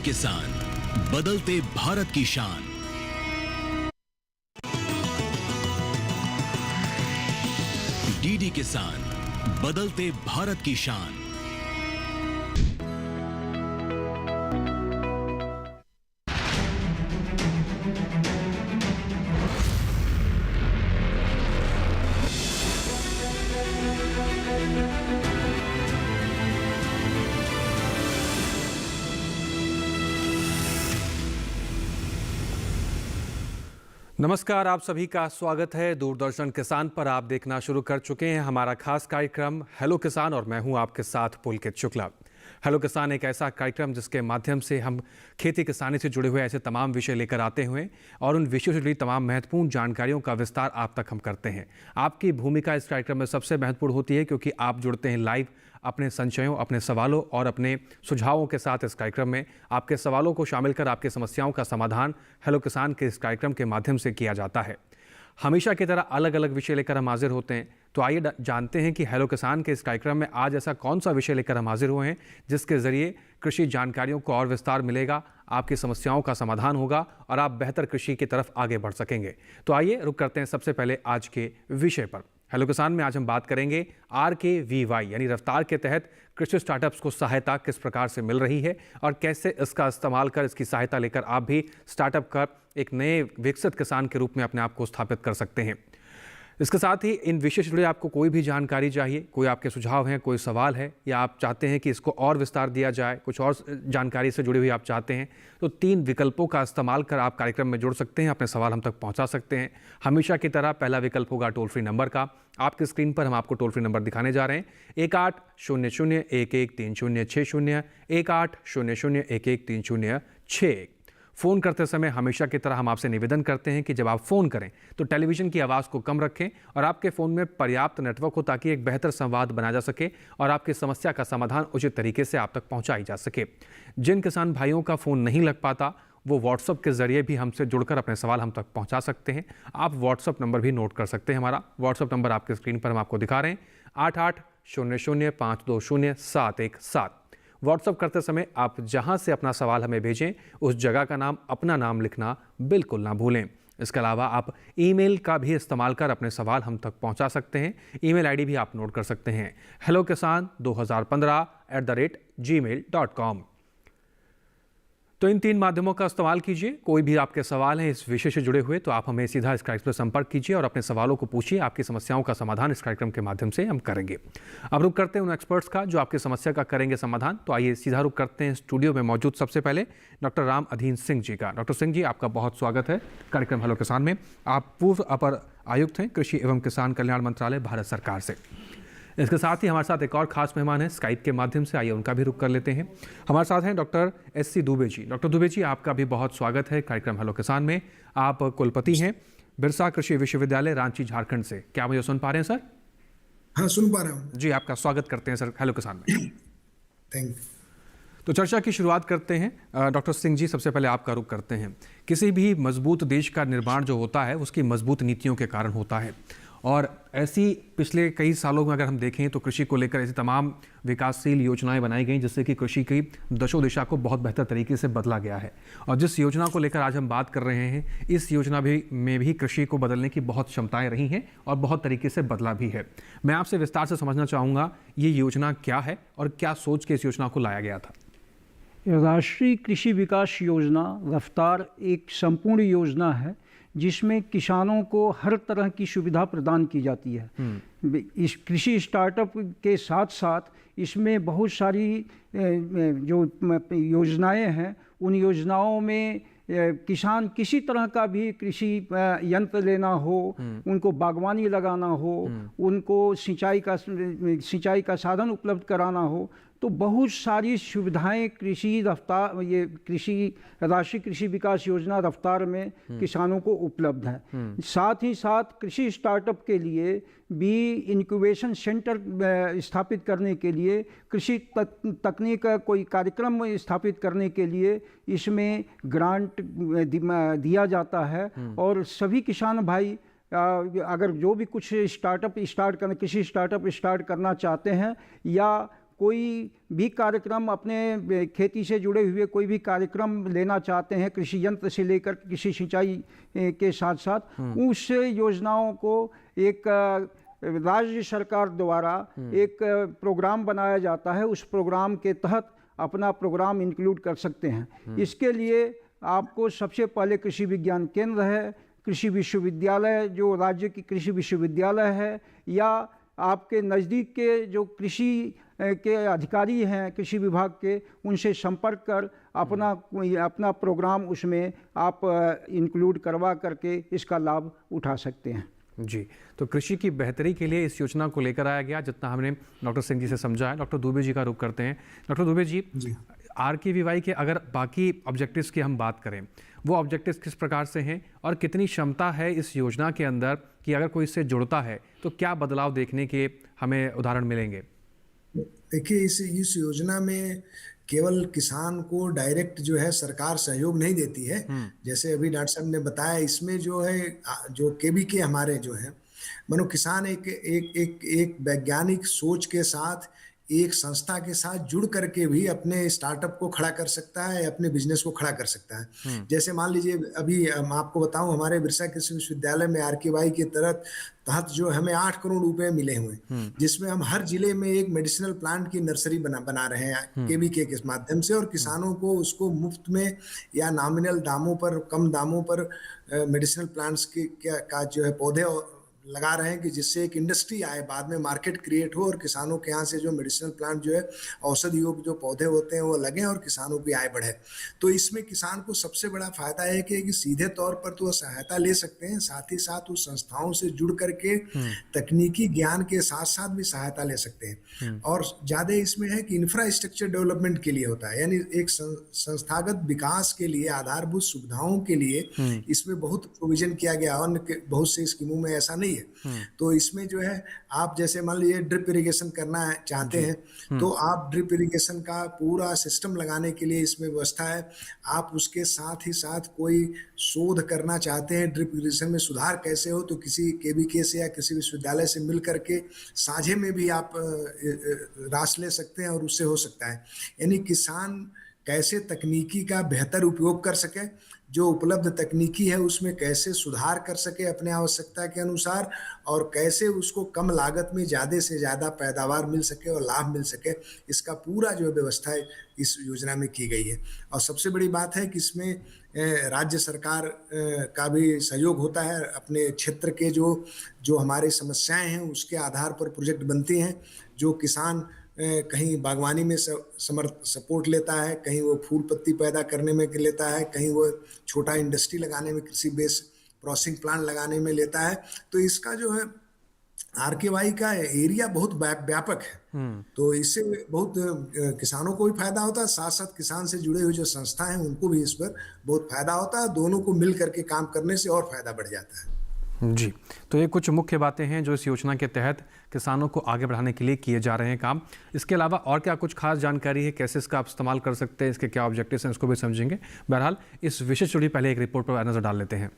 किसान, बदलते भारत की शान। डीडी किसान, बदलते भारत की शान। नमस्कार, आप सभी का स्वागत है। दूरदर्शन किसान पर आप देखना शुरू कर चुके हैं हमारा खास कार्यक्रम हेलो किसान, और मैं हूं आपके साथ पुलकित शुक्ला। हेलो किसान एक ऐसा कार्यक्रम जिसके माध्यम से हम खेती किसानी से जुड़े हुए ऐसे तमाम विषय लेकर आते हुए और उन विषयों से जुड़ी तमाम महत्वपूर्ण जानकारियों का विस्तार आप तक हम करते हैं। आपकी भूमिका इस कार्यक्रम में सबसे महत्वपूर्ण होती है, क्योंकि आप जुड़ते हैं लाइव अपने संशयों, अपने सवालों और अपने सुझावों के साथ इस कार्यक्रम में। आपके सवालों को शामिल कर आपकी समस्याओं का समाधान हेलो किसान के इस कार्यक्रम के माध्यम से किया जाता है। हमेशा की तरह अलग अलग विषय लेकर हम हाजिर होते हैं, तो आइए जानते हैं कि हेलो किसान के इस कार्यक्रम में आज ऐसा कौन सा विषय लेकर हम हाजिर हुए हैं जिसके जरिए कृषि जानकारियों को और विस्तार मिलेगा, आपकी समस्याओं का समाधान होगा और आप बेहतर कृषि की तरफ आगे बढ़ सकेंगे। तो आइए रुक करते हैं सबसे पहले आज के विषय पर। हेलो किसान में आज हम बात करेंगे RKVY यानी रफ्तार के तहत कृषि स्टार्टअप्स को सहायता किस प्रकार से मिल रही है और कैसे इसका इस्तेमाल कर, इसकी सहायता लेकर आप भी स्टार्टअप कर एक नए विकसित किसान के रूप में अपने आप को स्थापित कर सकते हैं। इसके साथ ही इन विषय से जुड़े आपको कोई भी जानकारी चाहिए, कोई आपके सुझाव हैं, कोई सवाल है, या आप चाहते हैं कि इसको और विस्तार दिया जाए, कुछ और जानकारी से जुड़ी हुई आप चाहते हैं, तो 3 विकल्पों का इस्तेमाल कर आप कार्यक्रम में जुड़ सकते हैं, अपने सवाल हम तक पहुंचा सकते हैं। हमेशा की तरह पहला विकल्प होगा टोल फ्री नंबर का। आपकी स्क्रीन पर हम आपको टोल फ्री नंबर दिखाने जा रहे हैं, 1800-113060, 1800-113061। फ़ोन करते समय हमेशा की तरह हम आपसे निवेदन करते हैं कि जब आप फ़ोन करें तो टेलीविज़न की आवाज़ को कम रखें और आपके फ़ोन में पर्याप्त नेटवर्क हो, ताकि एक बेहतर संवाद बना जा सके और आपकी समस्या का समाधान उचित तरीके से आप तक पहुंचाई जा सके। जिन किसान भाइयों का फ़ोन नहीं लग पाता, वो व्हाट्सअप के ज़रिए भी हमसे जुड़कर अपने सवाल हम तक पहुँचा सकते हैं। आप व्हाट्सअप नंबर भी नोट कर सकते हैं। हमारा व्हाट्सअप नंबर आपकी स्क्रीन पर हम आपको दिखा रहे हैं, 8800520717। व्हाट्सअप करते समय आप जहां से अपना सवाल हमें भेजें, उस जगह का नाम, अपना नाम लिखना बिल्कुल ना भूलें। इसके अलावा आप ईमेल का भी इस्तेमाल कर अपने सवाल हम तक पहुंचा सकते हैं। ईमेल आईडी भी आप नोट कर सकते हैं, hellokisan2015@gmail.com। तो इन 3 माध्यमों का इस्तेमाल कीजिए। कोई भी आपके सवाल हैं इस विषय से जुड़े हुए, तो आप हमें सीधा इस कार्यक्रम पर संपर्क कीजिए और अपने सवालों को पूछिए। आपकी समस्याओं का समाधान इस कार्यक्रम के माध्यम से हम करेंगे। अब रुक करते हैं उन एक्सपर्ट्स का जो आपकी समस्या का करेंगे समाधान। तो आइए सीधा रुक करते हैं स्टूडियो में मौजूद सबसे पहले डॉक्टर राम अधीन सिंह जी का। डॉक्टर सिंह जी, आपका बहुत स्वागत है कार्यक्रम हेलो किसान में। आप पूर्व अपर आयुक्त हैं कृषि एवं किसान कल्याण मंत्रालय, भारत सरकार से। इसके साथ ही हमारे साथ एक और खास मेहमान हैं स्काइप के माध्यम से, आइए उनका भी रुख कर लेते हैं। हमारे साथ हैं doctor SC Dubey ji. Doctor Dubey ji, आपका भी बहुत स्वागत है कार्यक्रम हेलो किसान में। आप कुलपति हैं बिरसा कृषि विश्वविद्यालय, रांची, झारखंड से। क्या मुझे सुन पा रहे हैं सर? हाँ, सुन पा रहा हूँ जी। आपका स्वागत करते हैं सर हेलो किसान में। Thank you. तो चर्चा की शुरुआत करते हैं। डॉक्टर सिंह जी, सबसे पहले आपका रुख करते हैं। किसी भी मजबूत देश का निर्माण जो होता है उसकी मजबूत नीतियों के कारण होता है, और ऐसी पिछले कई सालों में अगर हम देखें तो कृषि को लेकर ऐसी तमाम विकासशील योजनाएं बनाई गई जिससे कि कृषि की दशो दिशा को बहुत बेहतर तरीके से बदला गया है। और जिस योजना को लेकर आज हम बात कर रहे हैं, इस योजना में भी कृषि को बदलने की बहुत क्षमताएं रही हैं और बहुत तरीके से बदला भी है। मैं आपसे विस्तार से समझना चाहूँगा, ये योजना क्या है और क्या सोच के इस योजना को लाया गया था? राष्ट्रीय कृषि विकास योजना रफ्तार एक संपूर्ण योजना है जिसमें किसानों को हर तरह की सुविधा प्रदान की जाती है। इस कृषि स्टार्टअप के साथ साथ इसमें बहुत सारी जो योजनाएं हैं, उन योजनाओं में किसान किसी तरह का भी कृषि यंत्र लेना हो, उनको बागवानी लगाना हो, उनको सिंचाई का साधन उपलब्ध कराना हो, तो बहुत सारी सुविधाएं कृषि रफ्तार, ये राष्ट्रीय कृषि विकास योजना रफ्तार में किसानों को उपलब्ध है। साथ ही साथ कृषि स्टार्टअप के लिए भी इंक्यूबेशन सेंटर स्थापित करने के लिए, कृषि तकनीक का कोई कार्यक्रम स्थापित करने के लिए इसमें ग्रांट दिया जाता है। और सभी किसान भाई अगर जो भी कुछ कृषि स्टार्टअप स्टार्ट करना चाहते हैं या कोई भी कार्यक्रम अपने खेती से जुड़े हुए कोई भी कार्यक्रम लेना चाहते हैं, कृषि यंत्र से लेकर कृषि सिंचाई के साथ साथ, उस योजनाओं को एक राज्य सरकार द्वारा एक प्रोग्राम बनाया जाता है। उस प्रोग्राम के तहत अपना प्रोग्राम इंक्लूड कर सकते हैं। इसके लिए आपको सबसे पहले कृषि विज्ञान केंद्र है, कृषि विश्वविद्यालय जो राज्य की कृषि विश्वविद्यालय है, या आपके नज़दीक के जो कृषि के अधिकारी हैं कृषि विभाग के, उनसे संपर्क कर अपना प्रोग्राम उसमें आप इंक्लूड करवा करके इसका लाभ उठा सकते हैं। जी, तो कृषि की बेहतरी के लिए इस योजना को लेकर आया गया, जितना हमने डॉक्टर सिंह जी से समझा है। डॉक्टर दुबे जी का रुख करते हैं। डॉक्टर दुबे जी, RKVY के अगर बाकी ऑब्जेक्टिव्स की हम बात करें, वो ऑब्जेक्टिव्स किस प्रकार से हैं और कितनी क्षमता है इस योजना के अंदर कि अगर कोई इससे जुड़ता है तो क्या बदलाव देखने के हमें उदाहरण मिलेंगे? देखिए, इस योजना में केवल किसान को डायरेक्ट जो है सरकार सहयोग नहीं देती है। जैसे अभी डॉक्टर साहब ने बताया, इसमें जो है जो KVK हमारे जो है, मानो किसान एक वैज्ञानिक सोच के साथ एक संस्था के साथ जुड़ करके भी अपने स्टार्टअप को खड़ा कर सकता है, अपने बिजनेस को खड़ा कर सकता है। जैसे मान लीजिए, अभी मैं आपको बताऊं, हमारे बिरसा कृषि विश्वविद्यालय में RKVY के तहत जो हमें 8 करोड़ रुपए मिले हुए, जिसमें हम हर जिले में एक मेडिसिनल प्लांट की नर्सरी बना रहे हैं KVK के माध्यम से, और किसानों को उसको मुफ्त में या नॉमिनल दामों पर, कम दामों पर मेडिसिनल प्लांट्स का जो है पौधे लगा रहे हैं, कि जिससे एक इंडस्ट्री आए, बाद में मार्केट क्रिएट हो और किसानों के यहाँ से जो मेडिसिनल प्लांट जो है औषधि योग जो पौधे होते हैं वो लगें और किसानों की आय बढ़े। तो इसमें किसान को सबसे बड़ा फायदा है कि सीधे तौर पर तो सहायता ले सकते हैं, साथ ही साथ उस संस्थाओं से जुड़ करके तकनीकी ज्ञान के साथ साथ भी सहायता ले सकते हैं। और ज्यादा इसमें है कि इंफ्रास्ट्रक्चर डेवलपमेंट के लिए होता है, यानी एक संस्थागत विकास के लिए, आधारभूत सुविधाओं के लिए इसमें बहुत प्रोविजन किया गया। अन्य बहुत से स्कीमों में ऐसा नहीं है। तो इसमें जो है, आप जैसे मान लीजिए ड्रिप इरिगेशन करना चाहते हैं, तो आप ड्रिप इरिगेशन का पूरा सिस्टम लगाने के लिए इसमें व्यवस्था है। आप उसके साथ ही साथ कोई शोध करना चाहते हैं, ड्रिप इरिगेशन में सुधार कैसे हो, तो किसी KVK से या किसी विश्वविद्यालय से मिल करके साझे में भी आप रास ले सकते हैं और उससे हो सकता है। यानी किसान कैसे तकनीकी का बेहतर उपयोग कर सके, जो उपलब्ध तकनीकी है उसमें कैसे सुधार कर सके अपने आवश्यकता के अनुसार, और कैसे उसको कम लागत में ज़्यादा से ज़्यादा पैदावार मिल सके और लाभ मिल सके, इसका पूरा जो व्यवस्था है इस योजना में की गई है। और सबसे बड़ी बात है कि इसमें राज्य सरकार का भी सहयोग होता है। अपने क्षेत्र के जो हमारे समस्याएं हैं उसके आधार पर प्रोजेक्ट बनते हैं। जो किसान कहीं बागवानी में सपोर्ट लेता है, कहीं वो फूल पत्ती पैदा करने में लेता है, कहीं वो छोटा इंडस्ट्री लगाने में, कृषि बेस प्रोसेसिंग प्लांट लगाने में लेता है। तो इसका जो है RKVY का एरिया बहुत व्यापक है। तो इससे बहुत किसानों को भी फायदा होता है, साथ साथ किसान से जुड़े हुए जो संस्था हैं उनको भी इस पर बहुत फायदा होता है। दोनों को मिल करके काम करने से और फायदा बढ़ जाता है। जी, तो ये कुछ मुख्य बातें हैं जो इस योजना के तहत किसानों को आगे बढ़ाने के लिए किए जा रहे हैं काम। इसके अलावा और क्या कुछ खास जानकारी है, कैसे इसका आप इस्तेमाल कर सकते हैं, इसके क्या ऑब्जेक्टिव्स हैं, इसको भी समझेंगे। बहरहाल इस विषय से जुड़ी पहले एक रिपोर्ट पर नजर डाल लेते हैं।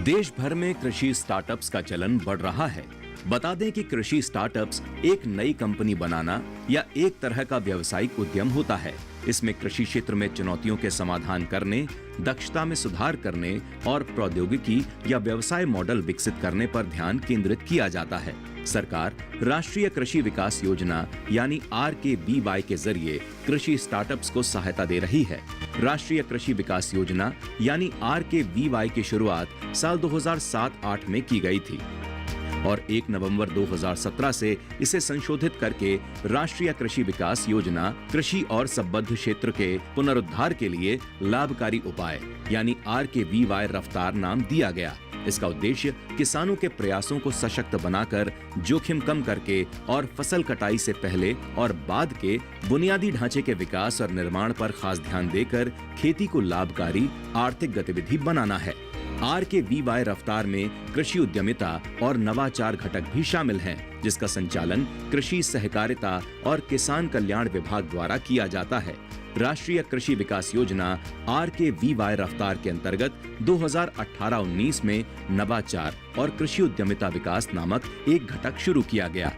देश भर में कृषि स्टार्टअप्स का चलन बढ़ रहा है। बता दें कि कृषि स्टार्टअप्स एक नई कंपनी बनाना या एक तरह का व्यावसायिक उद्यम होता है। इसमें कृषि क्षेत्र में चुनौतियों के समाधान करने, दक्षता में सुधार करने और प्रौद्योगिकी या व्यवसाय मॉडल विकसित करने पर ध्यान केंद्रित किया जाता है। सरकार राष्ट्रीय कृषि विकास योजना यानी RKVY के जरिए कृषि स्टार्टअप्स को सहायता दे रही है। राष्ट्रीय कृषि विकास योजना यानी RKVY की शुरुआत साल 2007-8 में की गई थी और 1 नवंबर 2017 से इसे संशोधित करके राष्ट्रीय कृषि विकास योजना कृषि और संबद्ध क्षेत्र के पुनरुद्धार के लिए लाभकारी उपाय यानी RKVY रफ्तार नाम दिया गया। इसका उद्देश्य किसानों के प्रयासों को सशक्त बनाकर जोखिम कम करके और फसल कटाई से पहले और बाद के बुनियादी ढांचे के विकास और निर्माण पर खास ध्यान देकर खेती को लाभकारी आर्थिक गतिविधि बनाना है। RKVY रफ्तार में कृषि उद्यमिता और नवाचार घटक भी शामिल हैं, जिसका संचालन कृषि सहकारिता और किसान कल्याण विभाग द्वारा किया जाता है। राष्ट्रीय कृषि विकास योजना RKVY रफ्तार के अंतर्गत 2018-19 में नवाचार और कृषि उद्यमिता विकास नामक एक घटक शुरू किया गया,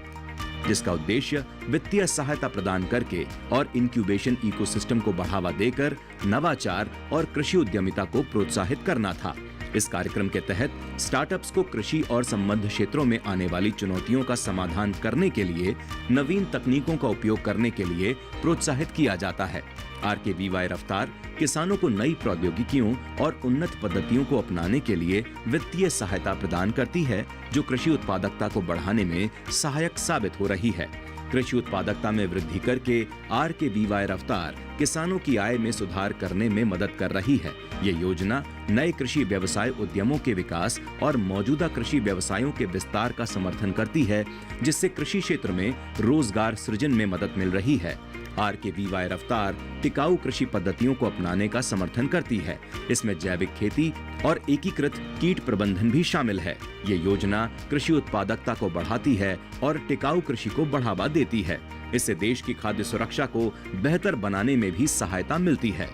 जिसका उद्देश्य वित्तीय सहायता प्रदान करके और इंक्यूबेशन इकोसिस्टम को बढ़ावा देकर नवाचार और कृषि उद्यमिता को प्रोत्साहित करना था। इस कार्यक्रम के तहत स्टार्टअप्स को कृषि और संबद्ध क्षेत्रों में आने वाली चुनौतियों का समाधान करने के लिए नवीन तकनीकों का उपयोग करने के लिए प्रोत्साहित किया जाता है। RKVY रफ्तार किसानों को नई प्रौद्योगिकियों और उन्नत पद्धतियों को अपनाने के लिए वित्तीय सहायता प्रदान करती है, जो कृषि उत्पादकता को बढ़ाने में सहायक साबित हो रही है। कृषि उत्पादकता में वृद्धि करके RKVY रफ्तार किसानों की आय में सुधार करने में मदद कर रही है। ये योजना नए कृषि व्यवसाय उद्यमों के विकास और मौजूदा कृषि व्यवसायों के विस्तार का समर्थन करती है, जिससे कृषि क्षेत्र में रोजगार सृजन में मदद मिल रही है। RKVY रफ्तार टिकाऊ कृषि पद्धतियों को अपनाने का समर्थन करती है। इसमें जैविक खेती और एकीकृत कीट प्रबंधन भी शामिल है। ये योजना कृषि उत्पादकता को बढ़ाती है और टिकाऊ कृषि को बढ़ावा देती है। इससे देश की खाद्य सुरक्षा को बेहतर बनाने में भी सहायता मिलती है।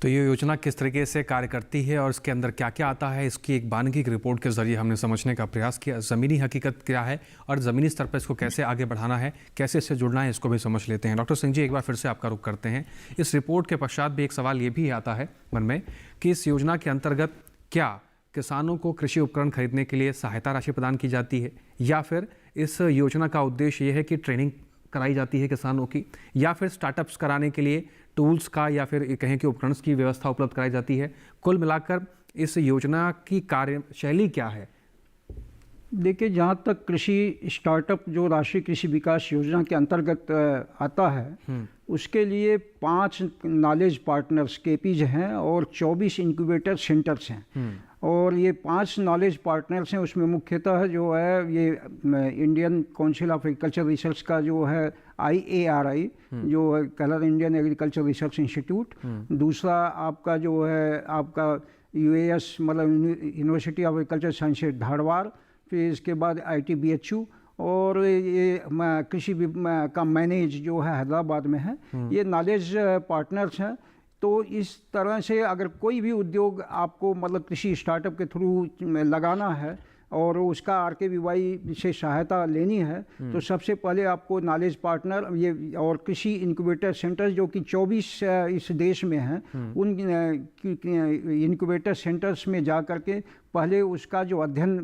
तो ये योजना किस तरीके से कार्य करती है और इसके अंदर क्या क्या आता है, इसकी एक बानगी रिपोर्ट के जरिए हमने समझने का प्रयास किया। ज़मीनी हकीकत क्या है और ज़मीनी स्तर पर इसको कैसे आगे बढ़ाना है, कैसे इससे जुड़ना है, इसको भी समझ लेते हैं। डॉक्टर सिंह जी, एक बार फिर से आपका रुख करते हैं। इस रिपोर्ट के पश्चात भी एक सवाल ये भी आता है मन में कि इस योजना के अंतर्गत क्या किसानों को कृषि उपकरण खरीदने के लिए सहायता राशि प्रदान की जाती है, या फिर इस योजना का उद्देश्य ये है कि ट्रेनिंग कराई जाती है किसानों की, या फिर स्टार्टअप्स कराने के लिए टूल्स का या फिर कहें कि उपकरण की व्यवस्था उपलब्ध कराई जाती है। कुल मिलाकर इस योजना की कार्यशैली क्या है? देखिए, जहाँ तक कृषि स्टार्टअप जो राष्ट्रीय कृषि विकास योजना के अंतर्गत आता है, उसके लिए 5 नॉलेज पार्टनर्स KPs हैं और 24 इंक्यूबेटर सेंटर्स हैं। और ये 5 नॉलेज पार्टनर्स हैं, उसमें मुख्यतः जो है ये Indian council of agriculture research का जो है IARI, जो है colour Indian agriculture research institute. दूसरा आपका जो है आपका UAS मतलब university of agriculture sciences Dharwad. फिर इसके बाद ITBHU और ये कृषि का मैनेज जो है हैदराबाद में है। ये नॉलेज पार्टनर्स हैं। तो इस तरह से अगर कोई भी उद्योग आपको मतलब कृषि स्टार्टअप के थ्रू लगाना है और उसका RKVY से सहायता लेनी है, तो सबसे पहले आपको नॉलेज पार्टनर ये और कृषि इंक्यूबेटर सेंटर जो कि 24 इस देश में हैं, उन इंक्यूबेटर सेंटर्स में जा कर के पहले उसका जो अध्ययन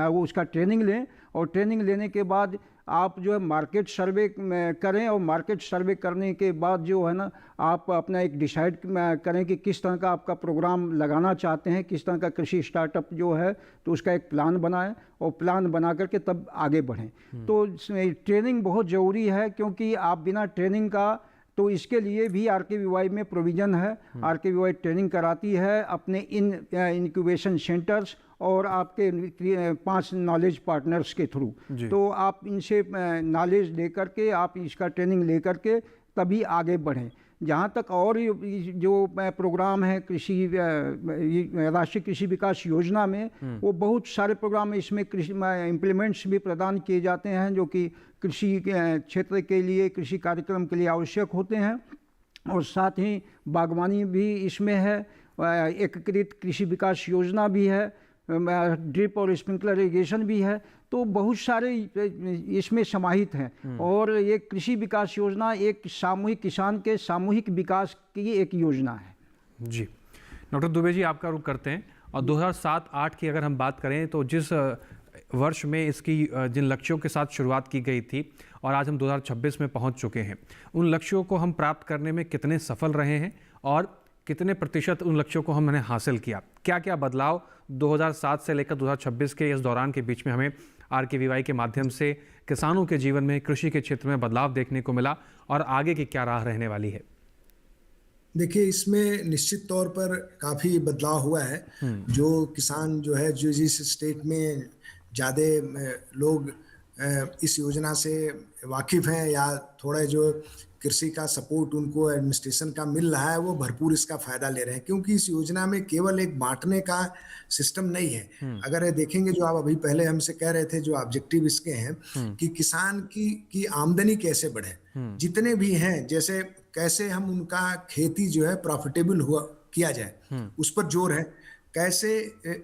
वो उसका ट्रेनिंग लें, और ट्रेनिंग लेने के बाद आप जो है मार्केट सर्वे करें, और मार्केट सर्वे करने के बाद जो है ना आप अपना एक डिसाइड करें कि किस तरह का आपका प्रोग्राम लगाना चाहते हैं, किस तरह का कृषि स्टार्टअप जो है, तो उसका एक प्लान बनाएं और प्लान बना करके तब आगे बढ़ें। तो ट्रेनिंग बहुत ज़रूरी है, क्योंकि आप बिना ट्रेनिंग का, तो इसके लिए भी RKVY में प्रोविज़न है। RKVY ट्रेनिंग कराती है अपने इन इंक्यूबेशन सेंटर्स और आपके 5 नॉलेज पार्टनर्स के थ्रू। तो आप इनसे नॉलेज लेकर के, आप इसका ट्रेनिंग लेकर के तभी आगे बढ़ें। जहाँ तक और जो प्रोग्राम है कृषि राष्ट्रीय कृषि विकास योजना में, वो बहुत सारे प्रोग्राम इसमें कृषि इम्प्लीमेंट्स भी प्रदान किए जाते हैं, जो कि कृषि क्षेत्र के लिए, कृषि कार्यक्रम के लिए आवश्यक होते हैं। और साथ ही बागवानी भी इसमें है, एकीकृत कृषि विकास योजना भी है, ड्रिप और स्प्रिंकलर इरिगेशन भी है। तो बहुत सारे इसमें समाहित हैं। और ये कृषि विकास योजना एक सामूहिक किसान के सामूहिक विकास की एक योजना है। जी, डॉक्टर दुबे जी, आपका रुख करते हैं। और 2007-08 की अगर हम बात करें, तो जिस वर्ष में इसकी जिन लक्ष्यों के साथ शुरुआत की गई थी और आज हम 2026 में पहुंच चुके हैं, उन लक्ष्यों को हम प्राप्त करने में कितने सफल रहे हैं और कितने प्रतिशत उन लक्ष्यों को हमने हासिल किया? क्या क्या बदलाव 2007 से लेकर 2026 के इस दौरान के बीच में हमें RKVY के माध्यम से किसानों के जीवन में, कृषि के क्षेत्र में बदलाव देखने को मिला, और आगे की क्या राह रहने वाली है? देखिए, इसमें निश्चित तौर पर काफ़ी बदलाव हुआ है। जो किसान जो है, जो जिस स्टेट में ज़्यादा लोग इस योजना से वाकिफ़ हैं या थोड़ा जो कृषि का सपोर्ट उनको एडमिनिस्ट्रेशन का मिल रहा है वो भरपूर इसका फ़ायदा ले रहे हैं, क्योंकि इस योजना में केवल एक बाँटने का सिस्टम नहीं है। अगर ये देखेंगे जो आप अभी पहले हमसे कह रहे थे, जो ऑब्जेक्टिव इसके हैं कि किसान की आमदनी कैसे बढ़े, जितने भी हैं, जैसे कैसे हम उनका खेती जो है प्रॉफिटेबल हुआ किया जाए, उस पर जोर है। कैसे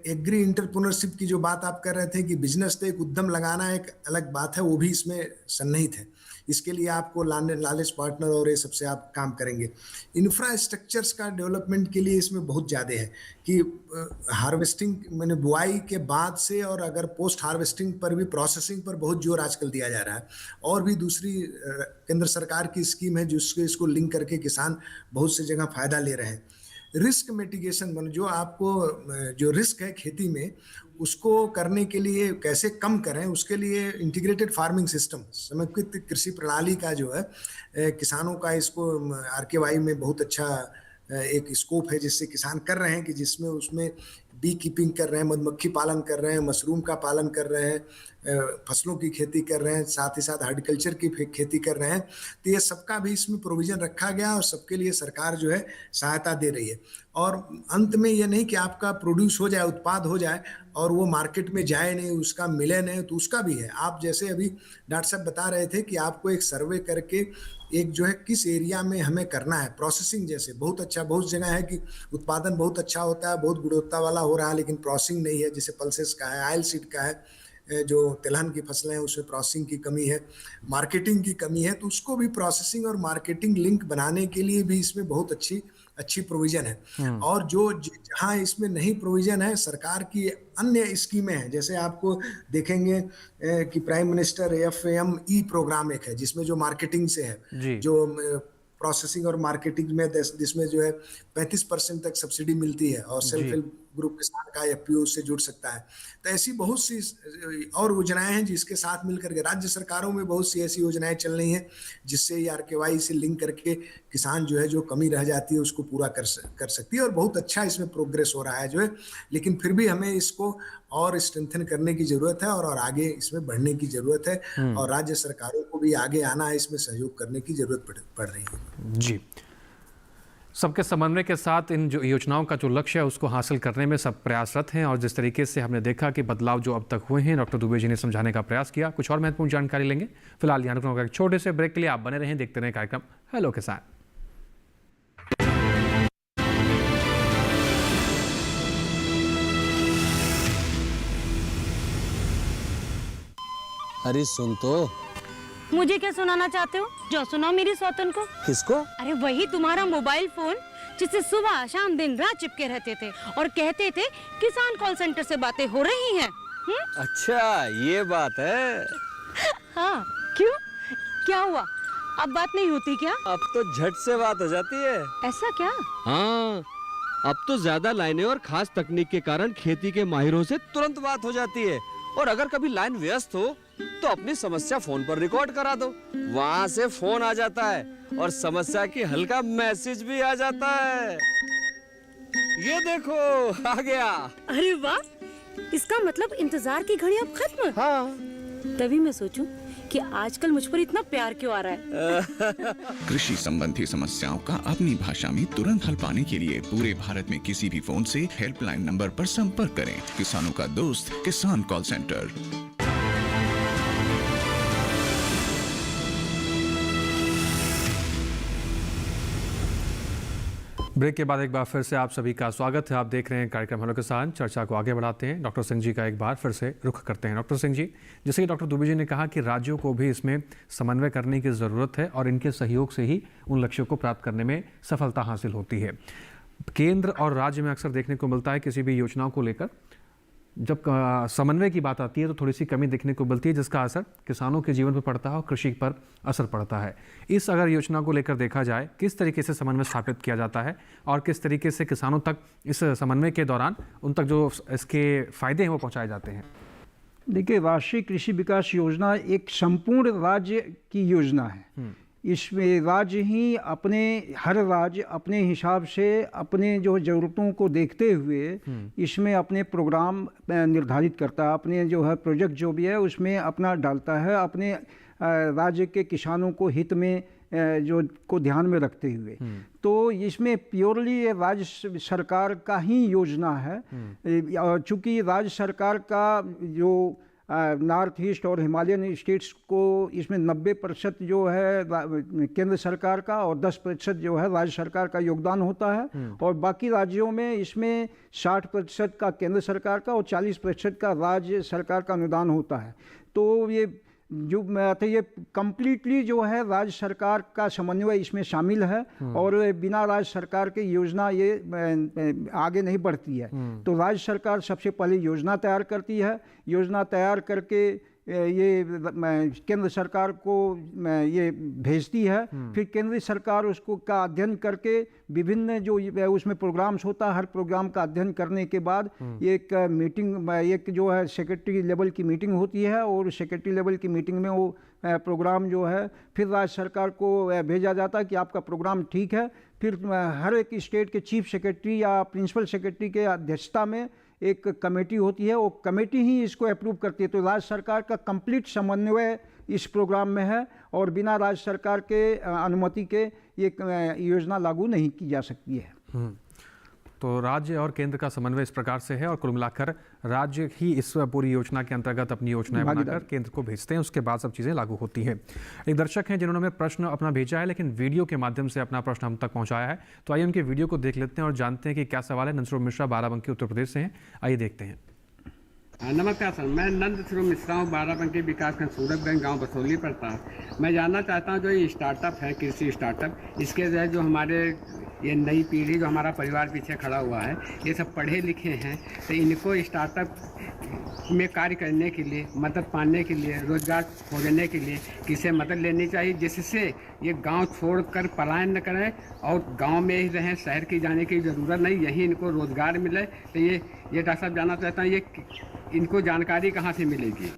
एग्री इंटरप्रेन्योरशिप की जो बात आप कर रहे थे कि बिजनेस तो एक उद्यम लगाना एक अलग बात है, वो भी इसमें सन्निहित है। इसके लिए आपको नॉलेज पार्टनर और ये सबसे आप काम करेंगे। इंफ्रास्ट्रक्चर्स का डेवलपमेंट के लिए इसमें बहुत ज़्यादा है कि हार्वेस्टिंग मैंने बुआई के बाद से, और अगर पोस्ट हार्वेस्टिंग पर भी प्रोसेसिंग पर बहुत जोर आजकल दिया जा रहा है। और भी दूसरी केंद्र सरकार की स्कीम है जिसके इसको लिंक करके किसान बहुत सी जगह फ़ायदा ले रहे हैं। रिस्क मिटिगेशन, जो आपको जो रिस्क है खेती में उसको करने के लिए कैसे कम करें, उसके लिए इंटीग्रेटेड फार्मिंग सिस्टम, समेकित कृषि प्रणाली का जो है किसानों का, इसको आरकेवाई में बहुत अच्छा एक स्कोप है जिससे किसान कर रहे हैं, कि जिसमें उसमें बी कीपिंग कर रहे हैं, मधुमक्खी पालन कर रहे हैं, मशरूम का पालन कर रहे हैं, फसलों की खेती कर रहे हैं, साथ ही साथ हार्टिकल्चर की खेती कर रहे हैं। तो ये सबका भी इसमें प्रोविज़न रखा गया और सबके लिए सरकार जो है सहायता दे रही है। और अंत में ये नहीं कि आपका प्रोड्यूस हो जाए, उत्पाद हो जाए और वो मार्केट में जाए नहीं, उसका मिले नहीं, तो उसका भी है। आप जैसे अभी डॉक्टर साहब बता रहे थे कि आपको एक सर्वे करके एक जो है किस एरिया में हमें करना है प्रोसेसिंग, जैसे बहुत अच्छा, बहुत जगह है कि उत्पादन बहुत अच्छा होता है, बहुत गुणवत्ता वाला हो रहा है, लेकिन प्रोसेसिंग नहीं है। जैसे पल्सेस का है, ऑयल सीड का है, जो तिलहन की फसलें हैं उसमें प्रोसेसिंग की कमी है, मार्केटिंग की कमी है। तो उसको भी प्रोसेसिंग और मार्केटिंग लिंक बनाने के लिए भी इसमें बहुत अच्छी प्रोविज़न है। और जो जहाँ इसमें नहीं प्रोविज़न है, सरकार की अन्य स्कीमें हैं। जैसे आपको देखेंगे कि प्राइम मिनिस्टर FAME प्रोग्राम एक है जिसमें जो मार्केटिंग से है, जो प्रोसेसिंग और मार्केटिंग में जिसमें जो है 35% तक सब्सिडी मिलती है और सेल्फ हेल्प ग्रुप किसान का FPO उससे जुड़ सकता है। तो ऐसी बहुत सी और योजनाएं हैं जिसके साथ मिलकर के राज्य सरकारों में बहुत सी ऐसी योजनाएं चल रही हैं जिससे RKY से लिंक करके किसान जो है जो कमी रह जाती है उसको पूरा कर सकती है। और बहुत अच्छा इसमें प्रोग्रेस हो रहा है जो है, लेकिन फिर भी हमें इसको और स्ट्रेंथन करने की जरूरत है और आगे इसमें बढ़ने की जरूरत है। और राज्य सरकारों को भी आगे आना है, इसमें सहयोग करने की जरूरत पड़ रही है। जी, सबके समन्वय के साथ इन जो योजनाओं का जो लक्ष्य है उसको हासिल करने में सब प्रयासरत हैं। और जिस तरीके से हमने देखा कि बदलाव जो अब तक हुए हैं, डॉक्टर दुबे जी ने समझाने का प्रयास किया। कुछ और महत्वपूर्ण जानकारी लेंगे, फिलहाल यहाँ रुकना होगा एक छोटे से ब्रेक के लिए। आप बने रहें, देखते रहें कार्यक्रम हेलो किसान। अरे सुन तो। मुझे क्या सुनाना चाहते हो? जो सुनाओ मेरी सौतन को। किसको? अरे वही तुम्हारा मोबाइल फोन जिससे सुबह शाम दिन रात चिपके रहते थे और कहते थे किसान कॉल सेंटर से बातें हो रही हैं। अच्छा ये बात है। हाँ, क्यों, क्या हुआ? अब बात नहीं होती क्या? अब तो झट से बात हो जाती है। ऐसा क्या? हाँ, अब तो ज्यादा लाइनें और खास तकनीक के कारण खेती के माहिरों से तुरंत बात हो जाती है। और अगर कभी लाइन व्यस्त हो तो अपनी समस्या फोन पर रिकॉर्ड करा दो, वहाँ से फोन आ जाता है और समस्या की हल का मैसेज भी आ जाता है। ये देखो आ गया। अरे वाह, इसका मतलब इंतजार की घड़ी अब खत्म। हाँ। तभी मैं सोचूं कि आजकल मुझ पर इतना प्यार क्यों आ रहा है। कृषि संबंधी समस्याओं का अपनी भाषा में तुरंत हल पाने के लिए पूरे भारत में किसी भी फोन से हेल्पलाइन नंबर पर संपर्क करें। किसानों का दोस्त किसान कॉल सेंटर। ब्रेक के बाद एक बार फिर से आप सभी का स्वागत है। आप देख रहे हैं कार्यक्रम हेलो किसान। चर्चा को आगे बढ़ाते हैं, डॉक्टर सिंह जी का एक बार फिर से रुख करते हैं। डॉक्टर सिंह जी, जैसे कि डॉक्टर दुबे जी ने कहा कि राज्यों को भी इसमें समन्वय करने की ज़रूरत है और इनके सहयोग से ही उन लक्ष्यों को प्राप्त करने में सफलता हासिल होती है। केंद्र और राज्य में अक्सर देखने को मिलता है किसी भी योजनाओं को लेकर जब समन्वय की बात आती है तो थोड़ी सी कमी देखने को मिलती है, जिसका असर किसानों के जीवन पर पड़ता है और कृषि पर असर पड़ता है। इस अगर योजना को लेकर देखा जाए, किस तरीके से समन्वय स्थापित किया जाता है और किस तरीके से किसानों तक इस समन्वय के दौरान उन तक जो इसके फायदे हैं वो पहुंचाए जाते हैं? देखिए, राष्ट्रीय कृषि विकास योजना एक संपूर्ण राज्य की योजना है। इसमें राज्य ही हर राज्य अपने हिसाब से अपने जो ज़रूरतों को देखते हुए इसमें अपने प्रोग्राम निर्धारित करता है, अपने जो है प्रोजेक्ट जो भी है उसमें अपना डालता है, अपने राज्य के किसानों को हित में जो को ध्यान में रखते हुए। तो इसमें प्योरली राज्य सरकार का ही योजना है, और चूँकि राज्य सरकार का जो नॉर्थ ईस्ट और हिमालयन स्टेट्स को इसमें 90% जो है केंद्र सरकार का और 10% जो है राज्य सरकार का योगदान होता है, और बाकी राज्यों में इसमें 60% का केंद्र सरकार का और 40% का राज्य सरकार का अनुदान होता है। तो ये कंप्लीटली जो है राज्य सरकार का समन्वय इसमें शामिल है, और बिना राज्य सरकार के योजना ये आगे नहीं बढ़ती है। तो राज्य सरकार सबसे पहले योजना तैयार करती है, योजना तैयार करके ये केंद्र सरकार को ये भेजती है, फिर केंद्र सरकार उसको का अध्ययन करके विभिन्न जो उसमें प्रोग्राम्स होता है, हर प्रोग्राम का अध्ययन करने के बाद एक मीटिंग, एक जो है सेक्रेटरी लेवल की मीटिंग होती है, और सेक्रेटरी लेवल की मीटिंग में वो प्रोग्राम जो है फिर राज्य सरकार को भेजा जाता है कि आपका प्रोग्राम ठीक है। फिर हर एक स्टेट के चीफ सेक्रेटरी या प्रिंसिपल सेक्रेटरी के अध्यक्षता में एक कमेटी होती है, वो कमेटी ही इसको अप्रूव करती है। तो राज्य सरकार का कंप्लीट समन्वय इस प्रोग्राम में है, और बिना राज्य सरकार के अनुमति के ये योजना लागू नहीं की जा सकती है। तो राज्य और केंद्र का समन्वय इस प्रकार से है, और कुल मिलाकर राज्य ही इस पूरी योजना के अंतर्गत अपनी योजनाएं बनाकर केंद्र को भेजते हैं, उसके बाद सब चीज़ें लागू होती हैं। एक दर्शक हैं जिन्होंने प्रश्न अपना भेजा है, लेकिन वीडियो के माध्यम से अपना प्रश्न हम तक पहुंचाया है। तो आइए उनके वीडियो को देख लेते हैं और जानते हैं कि क्या सवाल है। नंदस्वरूप मिश्रा बाराबंकी उत्तर प्रदेश से हैं, आइए देखते हैं। नमस्कार सर, मैं नंदस्वरूप मिश्रा हूँ, बाराबंकी विकासखंड सूरतगंज गांव बसोली पड़ता है। मैं जानना चाहता हूँ जो ये स्टार्टअप है, कृषि स्टार्टअप, इसके जो हमारे ये नई पीढ़ी जो हमारा परिवार पीछे खड़ा हुआ है, ये सब पढ़े लिखे हैं, तो इनको स्टार्टअप में कार्य करने के लिए, मदद पाने के लिए, रोजगार खोजने के लिए किसे मदद लेनी चाहिए, जिससे ये गांव छोड़कर पलायन न करें और गांव में ही रहें, शहर की जाने की ज़रूरत नहीं, यहीं इनको रोजगार मिले। तो ये डॉक्टर साहब जानना चाहता हूँ, ये इनको जानकारी कहाँ से मिलेगी?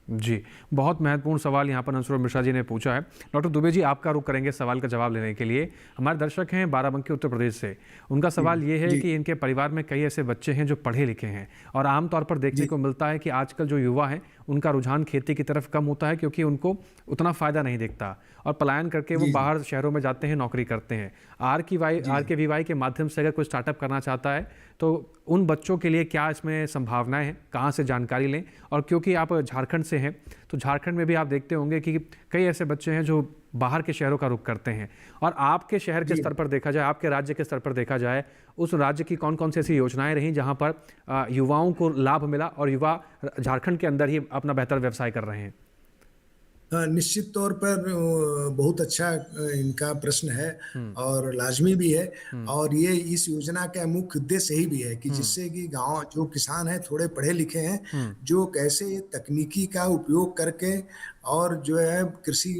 जी, बहुत महत्वपूर्ण सवाल यहाँ पर नंदस्वरूप मिश्रा जी ने पूछा है। डॉक्टर दुबे जी, आपका रुख करेंगे सवाल का जवाब लेने के लिए। हमारे दर्शक हैं बाराबंकी उत्तर प्रदेश से, उनका सवाल ये है कि इनके परिवार में कई ऐसे बच्चे हैं जो पढ़े लिखे हैं, और आमतौर पर देखने को मिलता है कि आजकल जो युवा हैं उनका रुझान खेती की तरफ कम होता है, क्योंकि उनको उतना फ़ायदा नहीं दिखता, और पलायन करके वो बाहर शहरों में जाते हैं, नौकरी करते हैं। RKVY के माध्यम से अगर कोई स्टार्टअप करना चाहता है तो उन बच्चों के लिए क्या इसमें संभावनाएं हैं, कहाँ से जानकारी लें? और क्योंकि आप झारखंड से हैं, तो झारखंड में भी आप देखते होंगे कि कई ऐसे बच्चे हैं जो बाहर के शहरों का रुख करते हैं, और आपके शहर के स्तर पर देखा जाए, आपके राज्य के स्तर पर देखा जाए, उस राज्य की कौन कौन सी ऐसी योजनाएं रहीं जहां पर युवाओं को लाभ मिला और युवा झारखंड के अंदर ही अपना बेहतर व्यवसाय कर रहे हैं? निश्चित तौर पर बहुत अच्छा इनका प्रश्न है और लाजमी भी है, और ये इस योजना का मुख्य उद्देश्य यही भी है कि जिससे कि गांव जो किसान हैं थोड़े पढ़े लिखे हैं, जो कैसे तकनीकी का उपयोग करके और जो है कृषि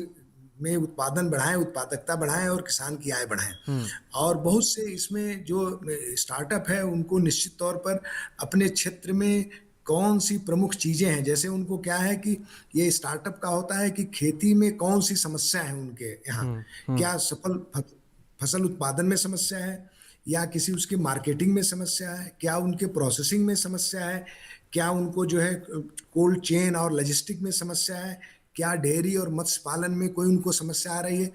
में उत्पादन बढ़ाएं, उत्पादकता बढ़ाएं और किसान की आय बढ़ाएं। और बहुत से इसमें जो स्टार्टअप है उनको निश्चित तौर पर अपने क्षेत्र में कौन सी प्रमुख चीजें हैं, जैसे उनको क्या है कि ये स्टार्टअप का होता है कि खेती में कौन सी समस्या है उनके यहाँ, क्या सफल फसल उत्पादन में समस्या है, या किसी उसकी मार्केटिंग में समस्या है, क्या उनके प्रोसेसिंग में समस्या है, क्या उनको जो है कोल्ड चेन और लॉजिस्टिक में समस्या है, क्या डेयरी और मत्स्य पालन में कोई उनको समस्या आ रही है,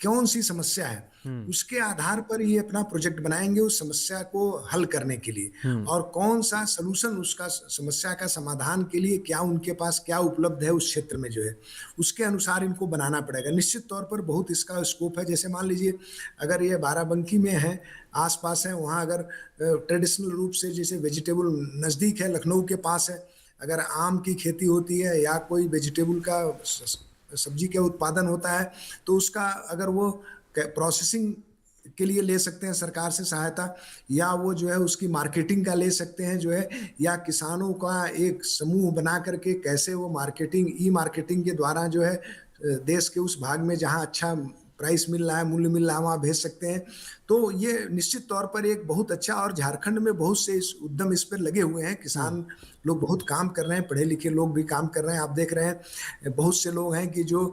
कौन सी समस्या है, उसके आधार पर ये अपना प्रोजेक्ट बनाएंगे उस समस्या को हल करने के लिए, और कौन सा सलूशन उसका समस्या का समाधान के लिए क्या उनके पास क्या उपलब्ध है उस क्षेत्र में जो है, उसके अनुसार इनको बनाना पड़ेगा। निश्चित तौर पर बहुत इसका स्कोप है। जैसे मान लीजिए अगर ये बाराबंकी में है, आसपास है, वहाँ अगर ट्रेडिशनल रूप से जैसे वेजिटेबल नज़दीक है, लखनऊ के पास है, अगर आम की खेती होती है या कोई वेजिटेबल का सब्जी का उत्पादन होता है, तो उसका अगर वो प्रोसेसिंग के लिए ले सकते हैं सरकार से सहायता, या वो जो है उसकी मार्केटिंग का ले सकते हैं जो है, या किसानों का एक समूह बना करके कैसे वो मार्केटिंग ई मार्केटिंग के द्वारा जो है देश के उस भाग में जहाँ अच्छा प्राइस मिल रहा है, मूल्य मिल रहा है, वहाँ भेज सकते हैं। तो ये निश्चित तौर पर एक बहुत अच्छा, और झारखंड में बहुत से इस उद्यम इस पर लगे हुए हैं, किसान लोग बहुत काम कर रहे हैं, पढ़े लिखे लोग भी काम कर रहे हैं। आप देख रहे हैं बहुत से लोग हैं कि जो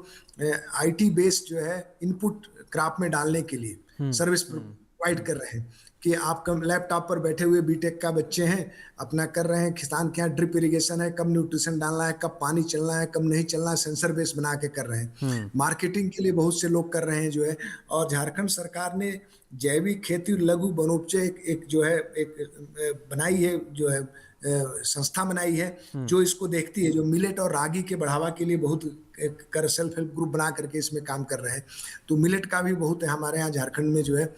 IT बेस्ड जो है इनपुट क्रॉप में डालने के लिए सर्विस प्रोवाइड कर रहे हैं, कि आप कम लैपटॉप पर बैठे हुए बीटेक का बच्चे हैं, अपना कर रहे हैं, किसान के यहाँ ड्रिप इरिगेशन है, कब न्यूट्रिशन डालना है, कब पानी चलना है, कब नहीं चलना है, सेंसर बेस बना के कर रहे हैं। मार्केटिंग के लिए बहुत से लोग कर रहे हैं जो है। और झारखंड सरकार ने जैविक खेती लघु वनोपज एक जो है एक बनाई है, जो है संस्था बनाई है जो इसको देखती है, जो मिलेट और रागी के बढ़ावा के लिए बहुत कर सेल्फ हेल्प ग्रुप बना करके इसमें काम कर रहे हैं। तो मिलेट का भी बहुत है हमारे यहाँ झारखंड में जो है,